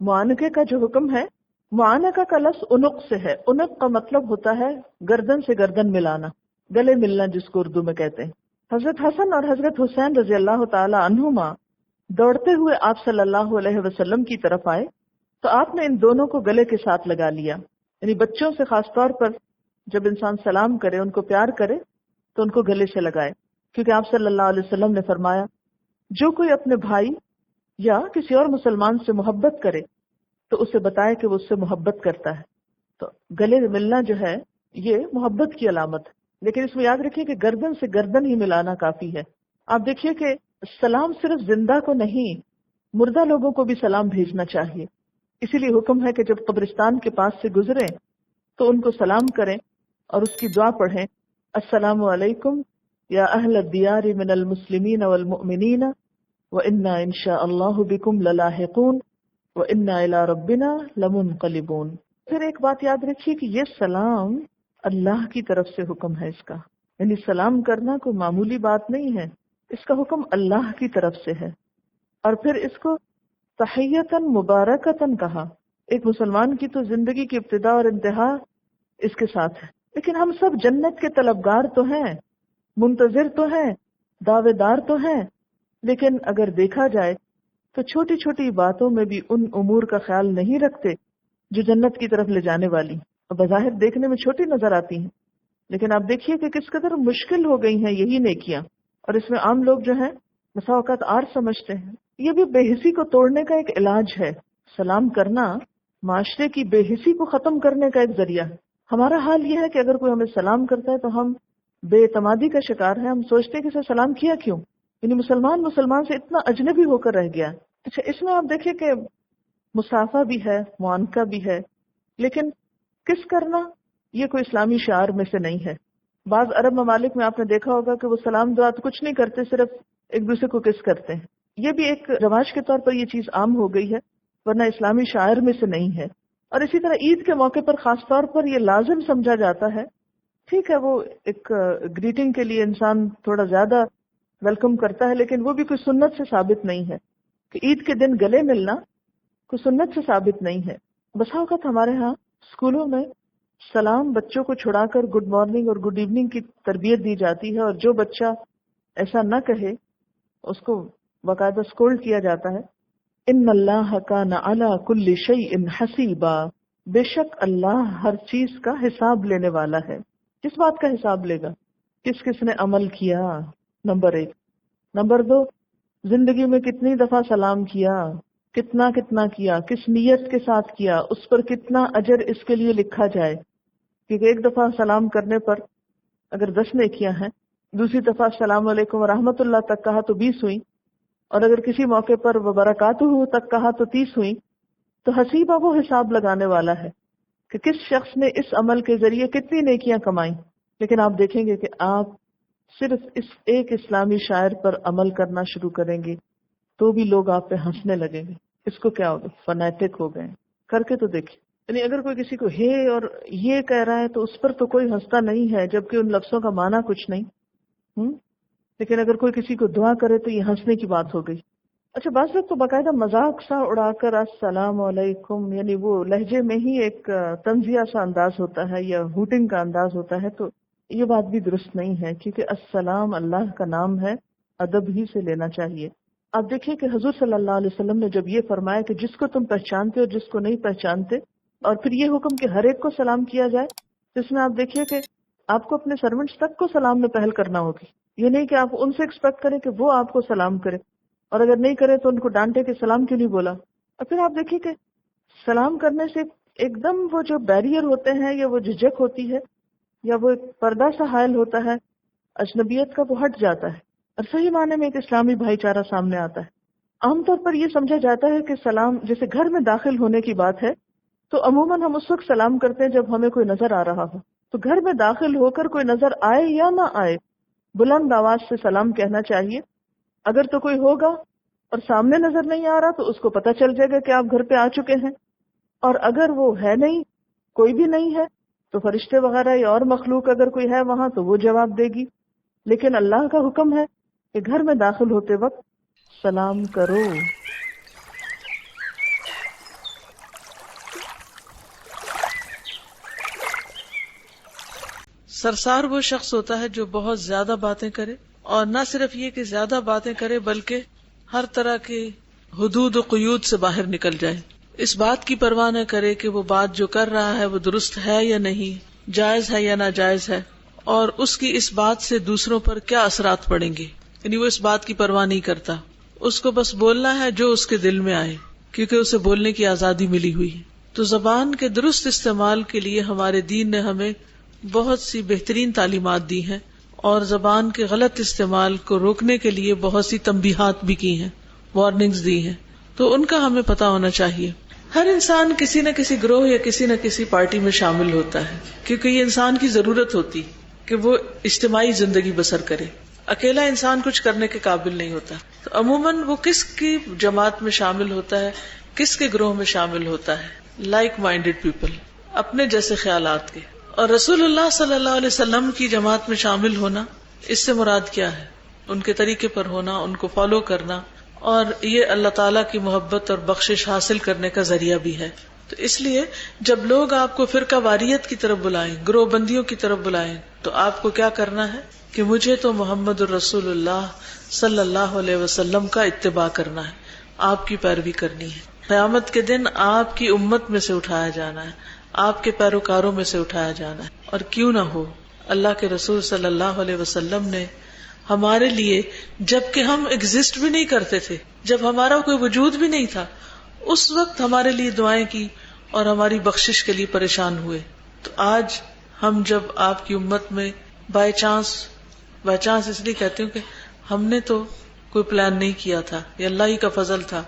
معانقے کا جو حکم ہے، معانقہ کا لفظ عنق سے ہے. عنق کا مطلب ہوتا ہے گردن سے گردن ملانا، گلے ملنا جس کو اردو میں کہتے ہیں. حضرت حسن اور حضرت حسین رضی اللہ تعالی عنہما دوڑتے ہوئے آپ صلی اللہ علیہ وسلم کی طرف آئے تو آپ نے ان دونوں کو گلے کے ساتھ لگا لیا. یعنی بچوں سے خاص طور پر جب انسان سلام کرے، ان کو پیار کرے تو ان کو گلے سے لگائے، کیونکہ آپ صلی اللہ علیہ وسلم نے فرمایا جو کوئی اپنے بھائی یا کسی اور مسلمان سے محبت کرے تو اسے بتائے کہ وہ اس سے محبت کرتا ہے. تو گلے ملنا جو ہے یہ محبت کی علامت ہے، لیکن اس میں یاد رکھیے کہ گردن سے گردن ہی ملانا کافی ہے. آپ دیکھیے کہ سلام صرف زندہ کو نہیں، مردہ لوگوں کو بھی سلام بھیجنا چاہیے. اسی لیے حکم ہے کہ جب قبرستان کے پاس سے گزریں تو ان کو سلام کریں اور اس کی دعا پڑھیں، السلام علیکم یا اہل الدیار من المسلمین والمؤمنین وَإِنَّا إِن شَاءَ اللَّهُ بِكُمْ لَلَاحِقُونَ وَإِنَّا إِلَىٰ رَبِّنَا لَمُنْقَلِبُونَ. پھر ایک بات یاد رکھیے کہ یہ سلام اللہ کی طرف سے حکم ہے اس کا، یعنی سلام کرنا کوئی معمولی بات نہیں ہے، اس کا حکم اللہ کی طرف سے ہے. اور پھر اس کو تحیتاً مبارکتاً کہا. ایک مسلمان کی تو زندگی کی ابتدا اور انتہا اس کے ساتھ ہے. لیکن ہم سب جنت کے طلبگار تو ہیں، منتظر تو ہیں، دعوے دار تو ہیں، لیکن اگر دیکھا جائے تو چھوٹی چھوٹی باتوں میں بھی ان امور کا خیال نہیں رکھتے جو جنت کی طرف لے جانے والی اور بظاہر دیکھنے میں چھوٹی نظر آتی ہیں، لیکن آپ دیکھیے کہ کس قدر مشکل ہو گئی ہیں یہی نیکیاں. اور اس میں عام لوگ جو ہیں بسا اوقات آر سمجھتے ہیں. یہ بھی بے حسی کو توڑنے کا ایک علاج ہے. سلام کرنا معاشرے کی بے حسی کو ختم کرنے کا ایک ذریعہ ہے. ہمارا حال یہ ہے کہ اگر کوئی ہمیں سلام کرتا ہے تو ہم بے اعتمادی کا شکار ہیں. ہم سوچتے ہیں کہ اسے سلام کیا کیوں، یعنی مسلمان سے اتنا اجنبی ہو کر رہ گیا. اچھا، اس میں آپ دیکھیں کہ مصافحہ بھی ہے، معانقہ بھی ہے، لیکن کس کرنا یہ کوئی اسلامی شعار میں سے نہیں ہے. بعض عرب ممالک میں آپ نے دیکھا ہوگا کہ وہ سلام دعا تو کچھ نہیں کرتے، صرف ایک دوسرے کو کس کرتے ہیں. یہ بھی ایک رواج کے طور پر یہ چیز عام ہو گئی ہے، ورنہ اسلامی شاعر میں سے نہیں ہے. اور اسی طرح عید کے موقع پر خاص طور پر یہ لازم سمجھا جاتا ہے. ٹھیک ہے، وہ ایک گریٹنگ کے لیے انسان تھوڑا زیادہ ویلکم کرتا ہے، لیکن وہ بھی کوئی سنت سے ثابت نہیں ہے کہ عید کے دن گلے ملنا کوئی سنت سے ثابت نہیں ہے. بسا اوقات ہمارے ہاں اسکولوں میں سلام بچوں کو چھڑا کر گڈ مارننگ اور گڈ ایوننگ کی تربیت دی جاتی ہے، اور جو بچہ ایسا نہ کہے اس کو باقاعدہ اسکولڈ کیا جاتا ہے. ان اللہ کان علی کل شیء حسیبا، بے شک اللہ ہر چیز کا حساب لینے والا ہے. کس بات کا حساب لے گا؟ کس کس نے عمل کیا، نمبر 1. نمبر 2، زندگی میں کتنی دفعہ سلام کیا، کتنا کیا، کس نیت کے ساتھ کیا، اس پر کتنا اجر اس کے لیے لکھا جائے. کیونکہ ایک دفعہ سلام کرنے پر اگر 10 نیکیاں ہیں، دوسری دفعہ السلام علیکم ورحمۃ اللہ تک کہا تو 20 ہوئی، اور اگر کسی موقع پر وبرکاتہ تک کہا تو 30 ہوئی. تو حسیبہ وہ حساب لگانے والا ہے کہ کس شخص نے اس عمل کے ذریعے کتنی نیکیاں کمائیں. لیکن آپ دیکھیں گے کہ آپ صرف اس ایک اسلامی شاعر پر عمل کرنا شروع کریں گے تو بھی لوگ آپ پہ ہنسنے لگیں گے. اس کو کیا ہوگا؟ فنیٹک ہو گئے. کر کے تو دیکھیں. یعنی اگر کوئی کسی کو ہے اور یہ کہہ رہا ہے تو اس پر تو کوئی ہنستا نہیں ہے، جبکہ ان لفظوں کا معنی کچھ نہیں. لیکن اگر کوئی کسی کو دعا کرے تو یہ ہنسنے کی بات ہو گئی. اچھا، بعض لوگ تو باقاعدہ مذاق سا اڑا کر السلام علیکم، یعنی وہ لہجے میں ہی ایک طنزیہ سا انداز ہوتا ہے یا ہوٹنگ کا انداز ہوتا ہے. تو یہ بات بھی درست نہیں ہے، کیونکہ السلام اللہ کا نام ہے، ادب ہی سے لینا چاہیے. آپ دیکھیے کہ حضور صلی اللہ علیہ وسلم نے جب یہ فرمایا کہ جس کو تم پہچانتے ہو جس کو نہیں پہچانتے، اور پھر یہ حکم کہ ہر ایک کو سلام کیا جائے، تو اس میں آپ دیکھیے کہ آپ کو اپنے سرونٹس تک کو سلام میں پہل کرنا ہوگی. یہ نہیں کہ آپ ان سے ایکسپیکٹ کریں کہ وہ آپ کو سلام کرے، اور اگر نہیں کرے تو ان کو ڈانٹے کہ سلام کیوں نہیں بولا. اور پھر آپ دیکھیے کہ سلام کرنے سے ایک دم وہ جو بیریئر ہوتے ہیں یا وہ جھجک ہوتی ہے یا وہ ایک پردہ سا حائل ہوتا ہے اجنبیت کا، وہ ہٹ جاتا ہے اور صحیح معنی میں ایک اسلامی بھائی چارہ سامنے آتا ہے. عام طور پر یہ سمجھا جاتا ہے کہ سلام جیسے گھر میں داخل ہونے کی بات ہے تو عموماً ہم اس وقت سلام کرتے ہیں جب ہمیں کوئی نظر آ رہا ہو. تو گھر میں داخل ہو کر کوئی نظر آئے یا نہ آئے بلند آواز سے سلام کہنا چاہیے. اگر تو کوئی ہوگا اور سامنے نظر نہیں آ رہا تو اس کو پتہ چل جائے گا کہ آپ گھر پہ آ چکے ہیں، اور اگر وہ ہے نہیں، کوئی بھی نہیں ہے، تو فرشتے وغیرہ یا اور مخلوق اگر کوئی ہے وہاں تو وہ جواب دے گی. لیکن اللہ کا حکم ہے کہ گھر میں داخل ہوتے وقت سلام کرو. سرسار وہ شخص ہوتا ہے جو بہت زیادہ باتیں کرے، اور نہ صرف یہ کہ زیادہ باتیں کرے بلکہ ہر طرح کے حدود و قیود سے باہر نکل جائے. اس بات کی پرواہ نہ کرے کہ وہ بات جو کر رہا ہے وہ درست ہے یا نہیں، جائز ہے یا ناجائز ہے، اور اس کی اس بات سے دوسروں پر کیا اثرات پڑیں گے. یعنی وہ اس بات کی پرواہ نہیں کرتا، اس کو بس بولنا ہے جو اس کے دل میں آئے، کیونکہ اسے بولنے کی آزادی ملی ہوئی ہے. تو زبان کے درست استعمال کے لیے ہمارے دین نے ہمیں بہت سی بہترین تعلیمات دی ہیں، اور زبان کے غلط استعمال کو روکنے کے لیے بہت سی تنبیہات بھی کی ہیں، وارننگز دی ہیں. تو ان کا ہمیں پتہ ہونا چاہیے. ہر انسان کسی نہ کسی گروہ یا کسی نہ کسی پارٹی میں شامل ہوتا ہے، کیونکہ یہ انسان کی ضرورت ہوتی کہ وہ اجتماعی زندگی بسر کرے. اکیلا انسان کچھ کرنے کے قابل نہیں ہوتا. تو عموماً وہ کس کی جماعت میں شامل ہوتا ہے، کس کے گروہ میں شامل ہوتا ہے؟ لائک مائنڈیڈ پیپل، اپنے جیسے خیالات کے. اور رسول اللہ صلی اللہ علیہ وسلم کی جماعت میں شامل ہونا، اس سے مراد کیا ہے؟ ان کے طریقے پر ہونا، ان کو فالو کرنا، اور یہ اللہ تعالیٰ کی محبت اور بخشش حاصل کرنے کا ذریعہ بھی ہے. تو اس لیے جب لوگ آپ کو فرقہ واریت کی طرف بلائیں، گروہ بندیوں کی طرف بلائیں، تو آپ کو کیا کرنا ہے کہ مجھے تو محمد الرسول اللہ صلی اللہ علیہ وسلم کا اتباع کرنا ہے، آپ کی پیروی کرنی ہے. قیامت کے دن آپ کی امت میں سے اٹھایا جانا ہے، آپ کے پیروکاروں میں سے اٹھایا جانا ہے. اور کیوں نہ ہو، اللہ کے رسول صلی اللہ علیہ وسلم نے ہمارے لیے، جب کہ ہم ایگزسٹ بھی نہیں کرتے تھے، جب ہمارا کوئی وجود بھی نہیں تھا، اس وقت ہمارے لیے دعائیں کی اور ہماری بخشش کے لیے پریشان ہوئے. تو آج ہم جب آپ کی امت میں بائی چانس اس لیے کہتی ہوں کہ ہم نے تو کوئی پلان نہیں کیا تھا، یہ اللہ ہی کا فضل تھا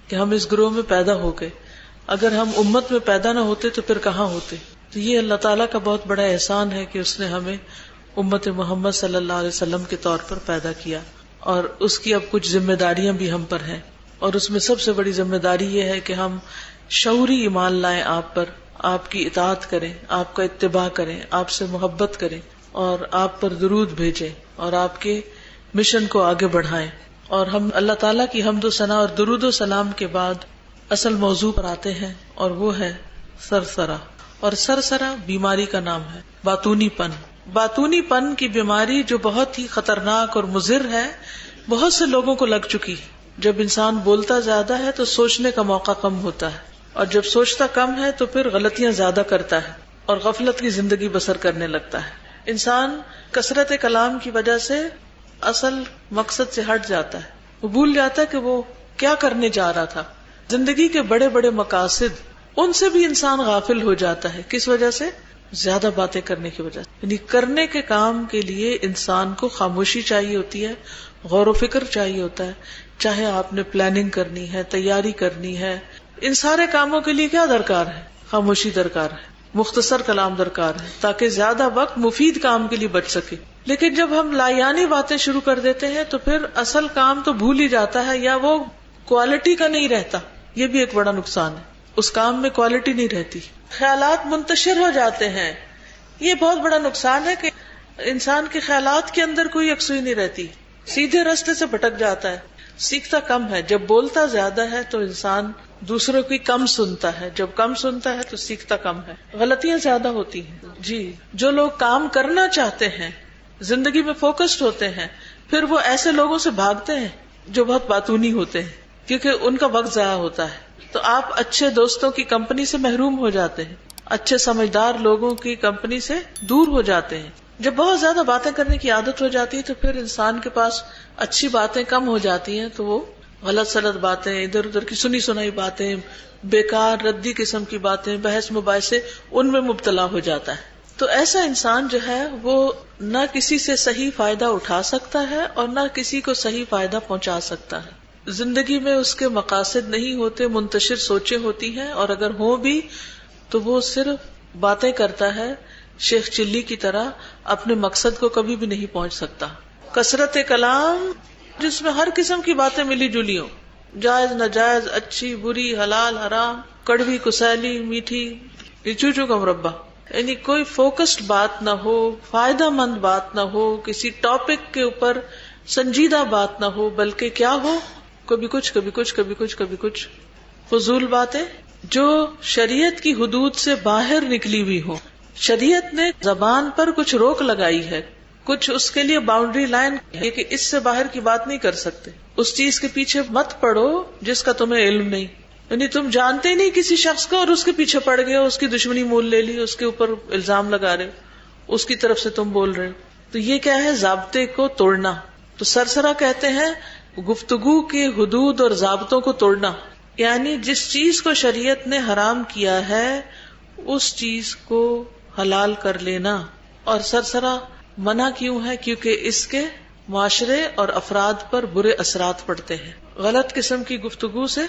کہ ہم اس گروہ میں پیدا ہو گئے. اگر ہم امت میں پیدا نہ ہوتے تو پھر کہاں ہوتے؟ تو یہ اللہ تعالیٰ کا بہت بڑا احسان ہے کہ اس نے ہمیں امت محمد صلی اللہ علیہ وسلم کے طور پر پیدا کیا، اور اس کی اب کچھ ذمہ داریاں بھی ہم پر ہیں. اور اس میں سب سے بڑی ذمہ داری یہ ہے کہ ہم شعوری ایمان لائیں آپ پر، آپ کی اطاعت کریں، آپ کا اتباع کریں، آپ سے محبت کریں، اور آپ پر درود بھیجیں اور آپ کے مشن کو آگے بڑھائیں. اور ہم اللہ تعالیٰ کی حمد و ثنا اور درود و سلام کے بعد اصل موضوع پر آتے ہیں، اور وہ ہے سرسرا. اور سرسرا بیماری کا نام ہے، باطونی پن. باطونی پن کی بیماری جو بہت ہی خطرناک اور مضر ہے، بہت سے لوگوں کو لگ چکی. جب انسان بولتا زیادہ ہے تو سوچنے کا موقع کم ہوتا ہے، اور جب سوچتا کم ہے تو پھر غلطیاں زیادہ کرتا ہے اور غفلت کی زندگی بسر کرنے لگتا ہے. انسان کثرت کلام کی وجہ سے اصل مقصد سے ہٹ جاتا ہے، وہ بھول جاتا ہے کہ وہ کیا کرنے جا رہا تھا. زندگی کے بڑے بڑے مقاصد، ان سے بھی انسان غافل ہو جاتا ہے. کس وجہ سے؟ زیادہ باتیں کرنے کی وجہ سے. یعنی کرنے کے کام کے لیے انسان کو خاموشی چاہیے ہوتی ہے، غور و فکر چاہیے ہوتا ہے. چاہے آپ نے پلاننگ کرنی ہے، تیاری کرنی ہے، ان سارے کاموں کے لیے کیا درکار ہے؟ خاموشی درکار ہے، مختصر کلام درکار ہے، تاکہ زیادہ وقت مفید کام کے لیے بچ سکے. لیکن جب ہم لایانی باتیں شروع کر دیتے ہیں تو پھر اصل کام تو بھول ہی جاتا ہے، یا وہ کوالٹی کا نہیں رہتا. یہ بھی ایک بڑا نقصان ہے، اس کام میں کوالٹی نہیں رہتی. خیالات منتشر ہو جاتے ہیں. یہ بہت بڑا نقصان ہے کہ انسان کے خیالات کے اندر کوئی یکسوئی نہیں رہتی، سیدھے راستے سے بھٹک جاتا ہے، سیکھتا کم ہے. جب بولتا زیادہ ہے تو انسان دوسروں کی کم سنتا ہے، جب کم سنتا ہے تو سیکھتا کم ہے، غلطیاں زیادہ ہوتی ہیں. جی، جو لوگ کام کرنا چاہتے ہیں، زندگی میں فوکسڈ ہوتے ہیں، پھر وہ ایسے لوگوں سے بھاگتے ہیں جو بہت باتونی ہوتے ہیں، کیونکہ ان کا وقت ضائع ہوتا ہے. تو آپ اچھے دوستوں کی کمپنی سے محروم ہو جاتے ہیں، اچھے سمجھدار لوگوں کی کمپنی سے دور ہو جاتے ہیں. جب بہت زیادہ باتیں کرنے کی عادت ہو جاتی ہے تو پھر انسان کے پاس اچھی باتیں کم ہو جاتی ہیں، تو وہ غلط سلط باتیں، ادھر ادھر کی سنی سنائی باتیں، بیکار ردی قسم کی باتیں، بحث مباحثے، ان میں مبتلا ہو جاتا ہے. تو ایسا انسان جو ہے وہ نہ کسی سے صحیح فائدہ اٹھا سکتا ہے اور نہ کسی کو صحیح فائدہ پہنچا سکتا ہے. زندگی میں اس کے مقاصد نہیں ہوتے، منتشر سوچیں ہوتی ہیں، اور اگر ہوں بھی تو وہ صرف باتیں کرتا ہے شیخ چلی کی طرح، اپنے مقصد کو کبھی بھی نہیں پہنچ سکتا. کثرت کلام جس میں ہر قسم کی باتیں ملی جلی ہوں، جائز ناجائز، اچھی بری، حلال حرام، کڑوی کسیلی، میٹھی، چوچو کا مربع، یعنی کوئی فوکسڈ بات نہ ہو، فائدہ مند بات نہ ہو، کسی ٹاپک کے اوپر سنجیدہ بات نہ ہو، بلکہ کیا ہو، کبھی کچھ کبھی کچھ کبھی کچھ کبھی کچھ، فضول باتیں جو شریعت کی حدود سے باہر نکلی ہوئی ہو. شریعت نے زبان پر کچھ روک لگائی ہے، کچھ اس کے لیے باؤنڈری لائن ہے کہ اس سے باہر کی بات نہیں کر سکتے. اس چیز کے پیچھے مت پڑو جس کا تمہیں علم نہیں، یعنی تم جانتے نہیں کسی شخص کو اور اس کے پیچھے پڑ گئے، اس کی دشمنی مول لے لی، اس کے اوپر الزام لگا رہے، اس کی طرف سے تم بول رہے ہو. تو یہ کیا ہے؟ ضابطے کو توڑنا. تو سرسرا کہتے ہیں گفتگو کے حدود اور ضابطوں کو توڑنا، یعنی جس چیز کو شریعت نے حرام کیا ہے اس چیز کو حلال کر لینا. اور سرسرا منع کیوں ہے؟ کیونکہ اس کے معاشرے اور افراد پر برے اثرات پڑتے ہیں. غلط قسم کی گفتگو سے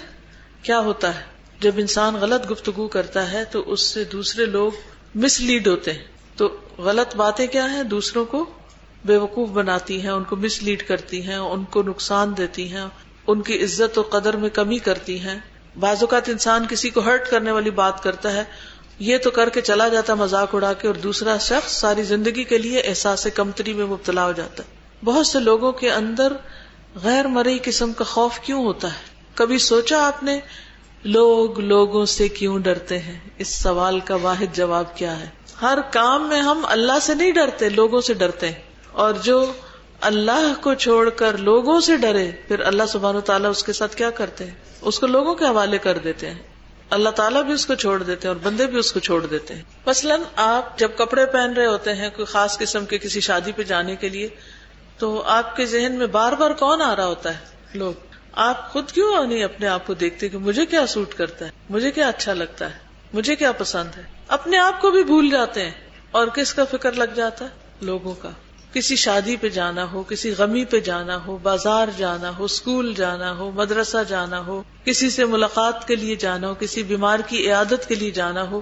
کیا ہوتا ہے؟ جب انسان غلط گفتگو کرتا ہے تو اس سے دوسرے لوگ مس لیڈ ہوتے ہیں. تو غلط باتیں کیا ہیں؟ دوسروں کو بے وقوف بناتی ہیں، ان کو مس لیڈ کرتی ہیں، ان کو نقصان دیتی ہیں، ان کی عزت و قدر میں کمی کرتی ہیں. بعض اوقات انسان کسی کو ہرٹ کرنے والی بات کرتا ہے، یہ تو کر کے چلا جاتا مذاق اڑا کے، اور دوسرا شخص ساری زندگی کے لیے احساس کمتری میں مبتلا ہو جاتا ہے. بہت سے لوگوں کے اندر غیر مرئی قسم کا خوف کیوں ہوتا ہے؟ کبھی سوچا آپ نے لوگ لوگوں سے کیوں ڈرتے ہیں؟ اس سوال کا واحد جواب کیا ہے؟ ہر کام میں ہم اللہ سے نہیں ڈرتے، لوگوں سے ڈرتے ہیں. اور جو اللہ کو چھوڑ کر لوگوں سے ڈرے، پھر اللہ سبحانہ وتعالیٰ اس کے ساتھ کیا کرتے ہیں؟ اس کو لوگوں کے حوالے کر دیتے ہیں. اللہ تعالیٰ بھی اس کو چھوڑ دیتے ہیں اور بندے بھی اس کو چھوڑ دیتے ہیں. مثلاً آپ جب کپڑے پہن رہے ہوتے ہیں کوئی خاص قسم کے کسی شادی پہ جانے کے لیے، تو آپ کے ذہن میں بار بار کون آ رہا ہوتا ہے؟ لوگ. آپ خود کیوں نہیں اپنے آپ کو دیکھتے کہ مجھے کیا سوٹ کرتا ہے، مجھے کیا اچھا لگتا ہے، مجھے کیا پسند ہے؟ اپنے آپ کو بھی بھول جاتے ہیں، اور کس کا فکر لگ جاتا ہے؟ لوگوں کا. کسی شادی پہ جانا ہو، کسی غمی پہ جانا ہو، بازار جانا ہو، اسکول جانا ہو، مدرسہ جانا ہو، کسی سے ملاقات کے لیے جانا ہو، کسی بیمار کی عیادت کے لیے جانا ہو،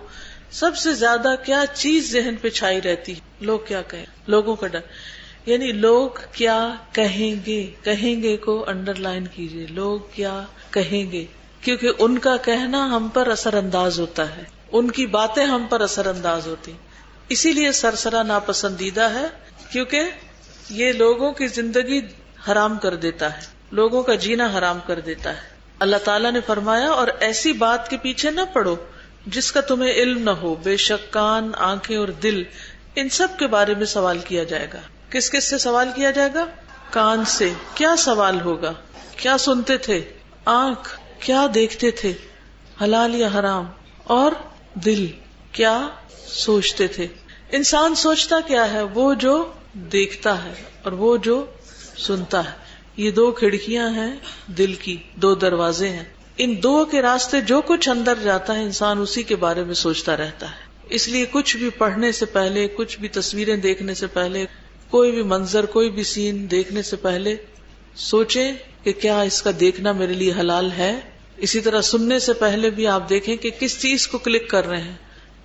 سب سے زیادہ کیا چیز ذہن پہ چھائی رہتی؟ لوگ کیا کہیں، لوگوں کا ڈر. یعنی لوگ کیا کہیں گے، کہیں گے کو انڈر لائن کیجئے، لوگ کیا کہیں گے، کیونکہ ان کا کہنا ہم پر اثر انداز ہوتا ہے، ان کی باتیں ہم پر اثر انداز ہوتی. اسی لیے سرسرا ناپسندیدہ ہے، کیونکہ یہ لوگوں کی زندگی حرام کر دیتا ہے، لوگوں کا جینا حرام کر دیتا ہے. اللہ تعالیٰ نے فرمایا اور ایسی بات کے پیچھے نہ پڑو جس کا تمہیں علم نہ ہو، بے شک کان، آنکھیں اور دل ان سب کے بارے میں سوال کیا جائے گا. کس کس سے سوال کیا جائے گا؟ کان سے کیا سوال ہوگا؟ کیا سنتے تھے؟ آنکھ کیا دیکھتے تھے، حلال یا حرام؟ اور دل کیا سوچتے تھے؟ انسان سوچتا کیا ہے؟ وہ جو دیکھتا ہے اور وہ جو سنتا ہے. یہ دو کھڑکیاں ہیں دل کی، دو دروازے ہیں. ان دو کے راستے جو کچھ اندر جاتا ہے انسان اسی کے بارے میں سوچتا رہتا ہے. اس لیے کچھ بھی پڑھنے سے پہلے، کچھ بھی تصویریں دیکھنے سے پہلے، کوئی بھی منظر، کوئی بھی سین دیکھنے سے پہلے سوچیں کہ کیا اس کا دیکھنا میرے لیے حلال ہے. اسی طرح سننے سے پہلے بھی آپ دیکھیں کہ کس چیز کو کلک کر رہے ہیں.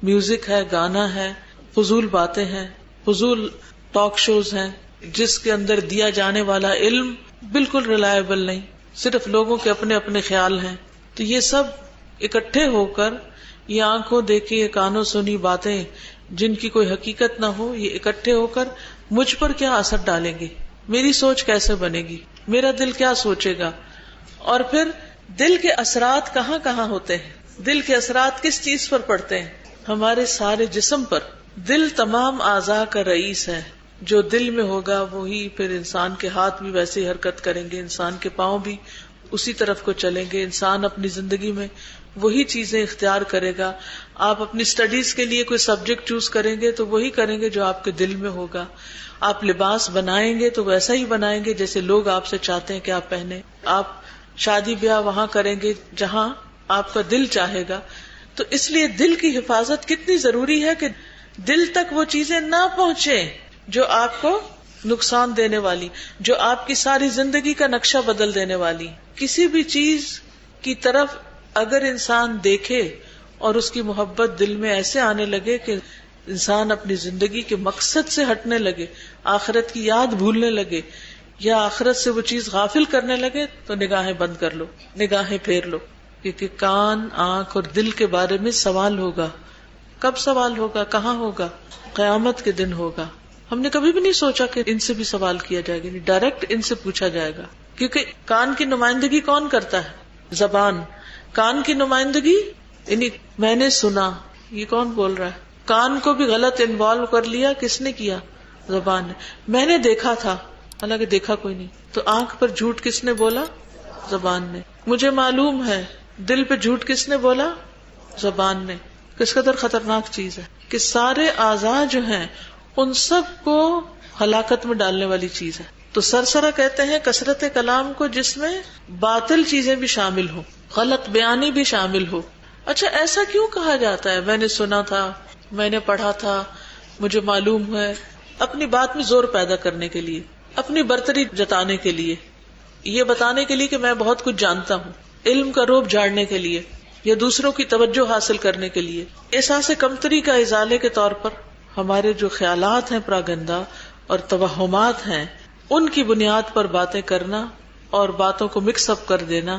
میوزک ہے، گانا ہے، فضول باتیں ہیں، فضول ٹاک شوز ہیں جس کے اندر دیا جانے والا علم بالکل ریلائبل نہیں، صرف لوگوں کے اپنے اپنے خیال ہیں. تو یہ سب اکٹھے ہو کر، یہ آنکھوں دیکھی، یہ کانوں سنی باتیں جن کی کوئی حقیقت نہ ہو، یہ اکٹھے ہو کر مجھ پر کیا اثر ڈالیں گے، میری سوچ کیسے بنے گی، میرا دل کیا سوچے گا. اور پھر دل کے اثرات کہاں کہاں ہوتے ہیں؟ دل کے اثرات کس چیز پر پڑتے ہیں؟ ہمارے سارے جسم پر. دل تمام اعضاء کا رئیس ہے. جو دل میں ہوگا وہی پھر انسان کے ہاتھ بھی ویسے ہی حرکت کریں گے، انسان کے پاؤں بھی اسی طرف کو چلیں گے. انسان اپنی زندگی میں وہی چیزیں اختیار کرے گا. آپ اپنی اسٹڈیز کے لیے کوئی سبجیکٹ چوز کریں گے تو وہی کریں گے جو آپ کے دل میں ہوگا. آپ لباس بنائیں گے تو ویسا ہی بنائیں گے جیسے لوگ آپ سے چاہتے ہیں کہ آپ پہنیں. آپ شادی بیاہ وہاں کریں گے جہاں آپ کا دل چاہے گا. تو اس لیے دل کی حفاظت کتنی ضروری ہے کہ دل تک وہ چیزیں نہ پہنچیں جو آپ کو نقصان دینے والی، جو آپ کی ساری زندگی کا نقشہ بدل دینے والی. کسی بھی چیز کی طرف اگر انسان دیکھے اور اس کی محبت دل میں ایسے آنے لگے کہ انسان اپنی زندگی کے مقصد سے ہٹنے لگے، آخرت کی یاد بھولنے لگے یا آخرت سے وہ چیز غافل کرنے لگے، تو نگاہیں بند کر لو، نگاہیں پھیر لو. کیونکہ کان، آنکھ اور دل کے بارے میں سوال ہوگا. کب سوال ہوگا؟ کہاں ہوگا؟ قیامت کے دن ہوگا. ہم نے کبھی بھی نہیں سوچا کہ ان سے بھی سوال کیا جائے گا، ڈائریکٹ ان سے پوچھا جائے گا. کیونکہ کان کی نمائندگی کون کرتا ہے؟ زبان. کان کی نمائندگی یعنی میں نے سنا، یہ کون بول رہا ہے؟ کان کو بھی غلط انوالو کر لیا، کس نے کیا؟ زبان نے. میں نے دیکھا تھا، حالانکہ دیکھا کوئی نہیں. تو آنکھ پر جھوٹ کس نے بولا؟ زبان نے. مجھے معلوم ہے، دل پہ جھوٹ کس نے بولا؟ زبان نے. کس قدر خطرناک چیز ہے کہ سارے اعضاء جو ہیں ان سب کو ہلاکت میں ڈالنے والی چیز ہے. تو سرسرا کہتے ہیں کثرت کلام کو جس میں باطل چیزیں بھی شامل ہوں، غلط بیانی بھی شامل ہو. اچھا ایسا کیوں کہا جاتا ہے؟ میں نے سنا تھا، میں نے پڑھا تھا، مجھے معلوم ہے. اپنی بات میں زور پیدا کرنے کے لیے، اپنی برتری جتانے کے لیے، یہ بتانے کے لیے کہ میں بہت کچھ جانتا ہوں، علم کا روب جھاڑنے کے لیے یا دوسروں کی توجہ حاصل کرنے کے لیے. احساس کمتری کا ازالے کے طور پر ہمارے جو خیالات ہیں پراگندہ اور توہمات ہیں ان کی بنیاد پر باتیں کرنا اور باتوں کو مکس اپ کر دینا،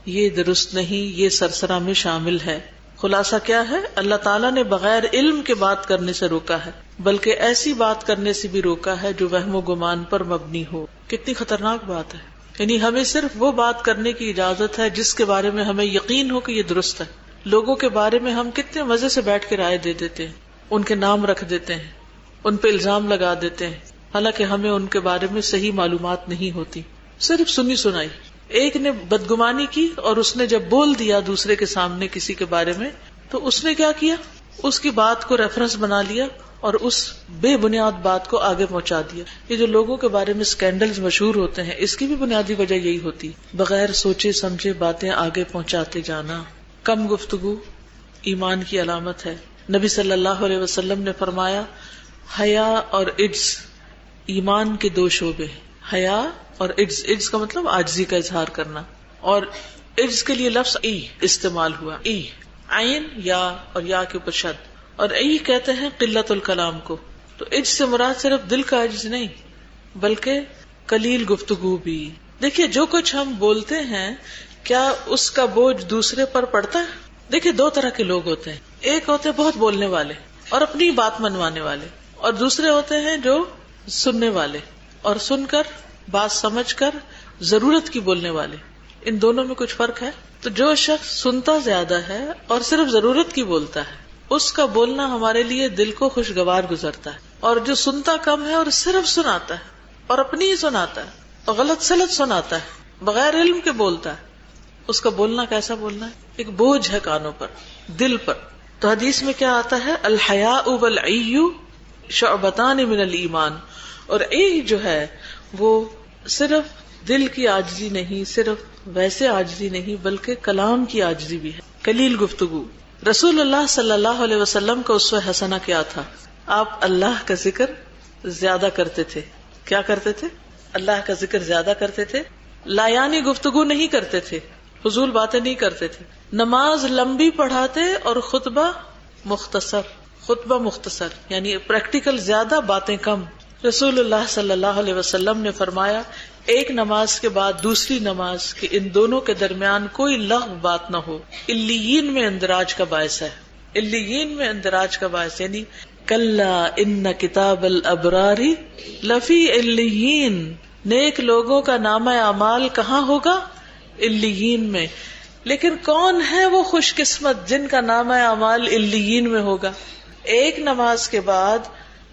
یہ درست نہیں، یہ سرسرا میں شامل ہے. خلاصہ کیا ہے؟ اللہ تعالیٰ نے بغیر علم کے بات کرنے سے روکا ہے، بلکہ ایسی بات کرنے سے بھی روکا ہے جو وہم و گمان پر مبنی ہو. کتنی خطرناک بات ہے. یعنی ہمیں صرف وہ بات کرنے کی اجازت ہے جس کے بارے میں ہمیں یقین ہو کہ یہ درست ہے. لوگوں کے بارے میں ہم کتنے مزے سے بیٹھ کے رائے دے دیتے ہیں، ان کے نام رکھ دیتے ہیں، ان پہ الزام لگا دیتے ہیں، حالانکہ ہمیں ان کے بارے میں صحیح معلومات نہیں ہوتی، صرف سنی سنائی. ایک نے بدگمانی کی اور اس نے جب بول دیا دوسرے کے سامنے کسی کے بارے میں، تو اس نے کیا کیا؟ اس کی بات کو ریفرنس بنا لیا اور اس بے بنیاد بات کو آگے پہنچا دیا. یہ جو لوگوں کے بارے میں سکینڈلز مشہور ہوتے ہیں، اس کی بھی بنیادی وجہ یہی ہوتی، بغیر سوچے سمجھے باتیں آگے پہنچاتے جانا. کم گفتگو ایمان کی علامت ہے. نبی صلی اللہ علیہ وسلم نے فرمایا، حیا اور عجز ایمان کے دو شعبے. حیا اور عجز کا مطلب عاجزی کا اظہار کرنا، اور عجز کے لیے لفظ ای استعمال ہوا، ای عین یا اور یا کے اوپر شد، اور ای کہتے ہیں قلت الکلام کو. تو عجز سے مراد صرف دل کا عجز نہیں بلکہ قلیل گفتگو بھی. دیکھیے جو کچھ ہم بولتے ہیں کیا اس کا بوجھ دوسرے پر پڑتا ہے؟ دیکھیے دو طرح کے لوگ ہوتے ہیں، ایک ہوتے ہیں بہت بولنے والے اور اپنی بات منوانے والے، اور دوسرے ہوتے ہیں جو سننے والے اور سن کر بات سمجھ کر ضرورت کی بولنے والے. ان دونوں میں کچھ فرق ہے. تو جو شخص سنتا زیادہ ہے اور صرف ضرورت کی بولتا ہے، اس کا بولنا ہمارے لیے دل کو خوشگوار گزرتا ہے. اور جو سنتا کم ہے اور صرف سناتا ہے اور اپنی ہی سناتا ہے اور غلط سلط سناتا ہے، بغیر علم کے بولتا ہے، اس کا بولنا کیسا بولنا ہے؟ ایک بوجھ ہے کانوں پر، دل پر. تو حدیث میں کیا آتا ہے؟ الحیاء والعی شعبتان من الایمان. اور عی جو ہے وہ صرف دل کی عاجزی نہیں، صرف ویسے عاجزی نہیں بلکہ کلام کی عاجزی بھی ہے، قلیل گفتگو. رسول اللہ صلی اللہ علیہ وسلم کا اسوہ حسنہ کیا تھا؟ آپ اللہ کا ذکر زیادہ کرتے تھے. کیا کرتے تھے؟ اللہ کا ذکر زیادہ کرتے تھے. لایانی گفتگو نہیں کرتے تھے، فضول باتیں نہیں کرتے تھے. نماز لمبی پڑھاتے اور خطبہ مختصر یعنی پریکٹیکل زیادہ، باتیں کم. رسول اللہ صلی اللہ علیہ وسلم نے فرمایا، ایک نماز کے بعد دوسری نماز کے ان دونوں کے درمیان کوئی لغو بات نہ ہو. علیین میں اندراج کا باعث ہے. علیین میں اندراج کا باعث یعنی کلا ان کتاب الابرار لفی علیین. نیک لوگوں کا نامہ اعمال کہاں ہوگا؟ علیین میں. لیکن کون ہے وہ خوش قسمت جن کا نامہ اعمال علیین میں ہوگا؟ ایک نماز کے بعد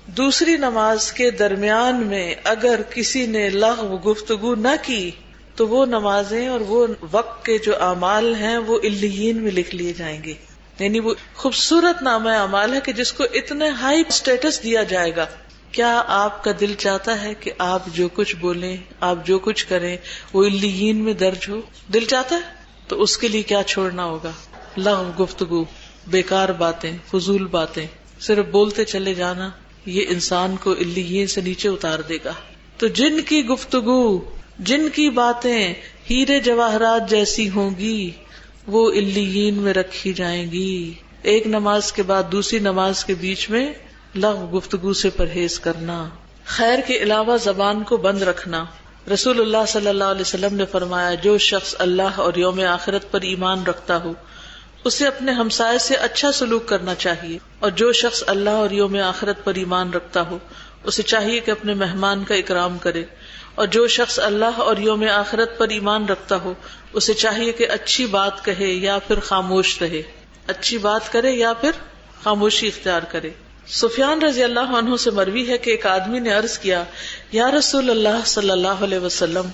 دوسری نماز کے درمیان میں اگر کسی نے لغو گفتگو نہ کی تو وہ نمازیں اور وہ وقت کے جو اعمال ہیں وہ علیین میں لکھ لیے جائیں گے. یعنی وہ خوبصورت نامہ اعمال ہے کہ جس کو اتنے ہائی اسٹیٹس دیا جائے گا. کیا آپ کا دل چاہتا ہے کہ آپ جو کچھ بولیں، آپ جو کچھ کریں وہ علیین میں درج ہو؟ دل چاہتا ہے؟ تو اس کے لیے کیا چھوڑنا ہوگا؟ لغو گفتگو، بیکار باتیں، فضول باتیں، صرف بولتے چلے جانا، یہ انسان کو علیین سے نیچے اتار دے گا. تو جن کی گفتگو، جن کی باتیں ہیرے جواہرات جیسی ہوں گی وہ علیین میں رکھی جائیں گی. ایک نماز کے بعد دوسری نماز کے بیچ میں لغو گفتگو سے پرہیز کرنا. خیر کے علاوہ زبان کو بند رکھنا. رسول اللہ صلی اللہ علیہ وسلم نے فرمایا جو شخص اللہ اور یوم آخرت پر ایمان رکھتا ہو اسے اپنے ہمسائے سے اچھا سلوک کرنا چاہیے، اور جو شخص اللہ اور یوم آخرت پر ایمان رکھتا ہو اسے چاہیے کہ اپنے مہمان کا اکرام کرے، اور جو شخص اللہ اور یوم آخرت پر ایمان رکھتا ہو اسے چاہیے کہ اچھی بات کہے یا پھر خاموش رہے. اچھی بات کرے یا پھر خاموشی اختیار کرے. سفیان رضی اللہ عنہ سے مروی ہے کہ ایک آدمی نے عرض کیا، یا رسول اللہ صلی اللہ علیہ وسلم،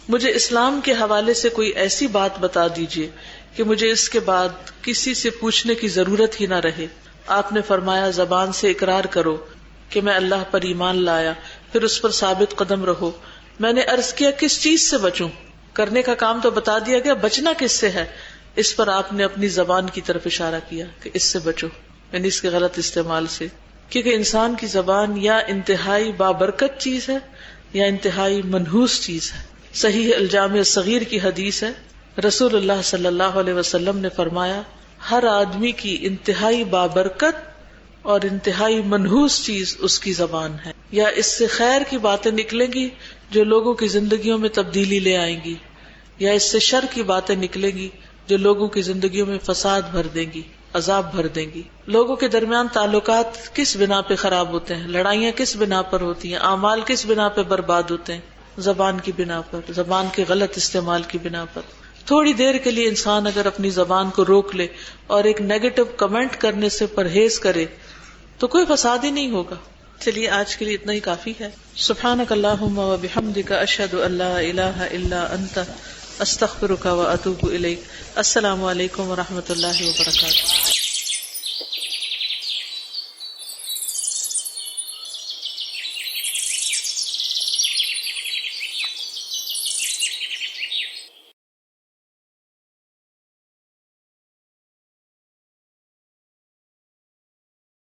مجھے اسلام کے حوالے سے کوئی ایسی بات بتا دیجیے کہ مجھے اس کے بعد کسی سے پوچھنے کی ضرورت ہی نہ رہے. آپ نے فرمایا زبان سے اقرار کرو کہ میں اللہ پر ایمان لایا، پھر اس پر ثابت قدم رہو. میں نے عرض کیا کس چیز سے بچوں؟ کرنے کا کام تو بتا دیا گیا، بچنا کس سے ہے؟ اس پر آپ نے اپنی زبان کی طرف اشارہ کیا کہ اس سے بچو، یعنی اس کے غلط استعمال سے. کیونکہ انسان کی زبان یا انتہائی بابرکت چیز ہے یا انتہائی منحوس چیز ہے. صحیح الجامع الصغیر کی حدیث ہے، رسول اللہ صلی اللہ علیہ وسلم نے فرمایا ہر آدمی کی انتہائی بابرکت اور انتہائی منحوس چیز اس کی زبان ہے. یا اس سے خیر کی باتیں نکلیں گی جو لوگوں کی زندگیوں میں تبدیلی لے آئیں گی، یا اس سے شر کی باتیں نکلیں گی جو لوگوں کی زندگیوں میں فساد بھر دیں گی، عذاب بھر دیں گی. لوگوں کے درمیان تعلقات کس بنا پہ خراب ہوتے ہیں؟ لڑائیاں کس بنا پر ہوتی ہیں؟ اعمال کس بنا پہ برباد ہوتے ہیں؟ زبان کی بنا پر، زبان کے غلط استعمال کی بنا پر. تھوڑی دیر کے لیے انسان اگر اپنی زبان کو روک لے اور ایک نیگیٹو کمنٹ کرنے سے پرہیز کرے تو کوئی فساد ہی نہیں ہوگا. چلیے آج کے لیے اتنا ہی کافی ہے. سبحانک اللہم و بحمدک، اشہد ان لا الہ الا انت، استغفرک و اتوب الیک. السلام علیکم و رحمۃ اللہ وبرکاتہ.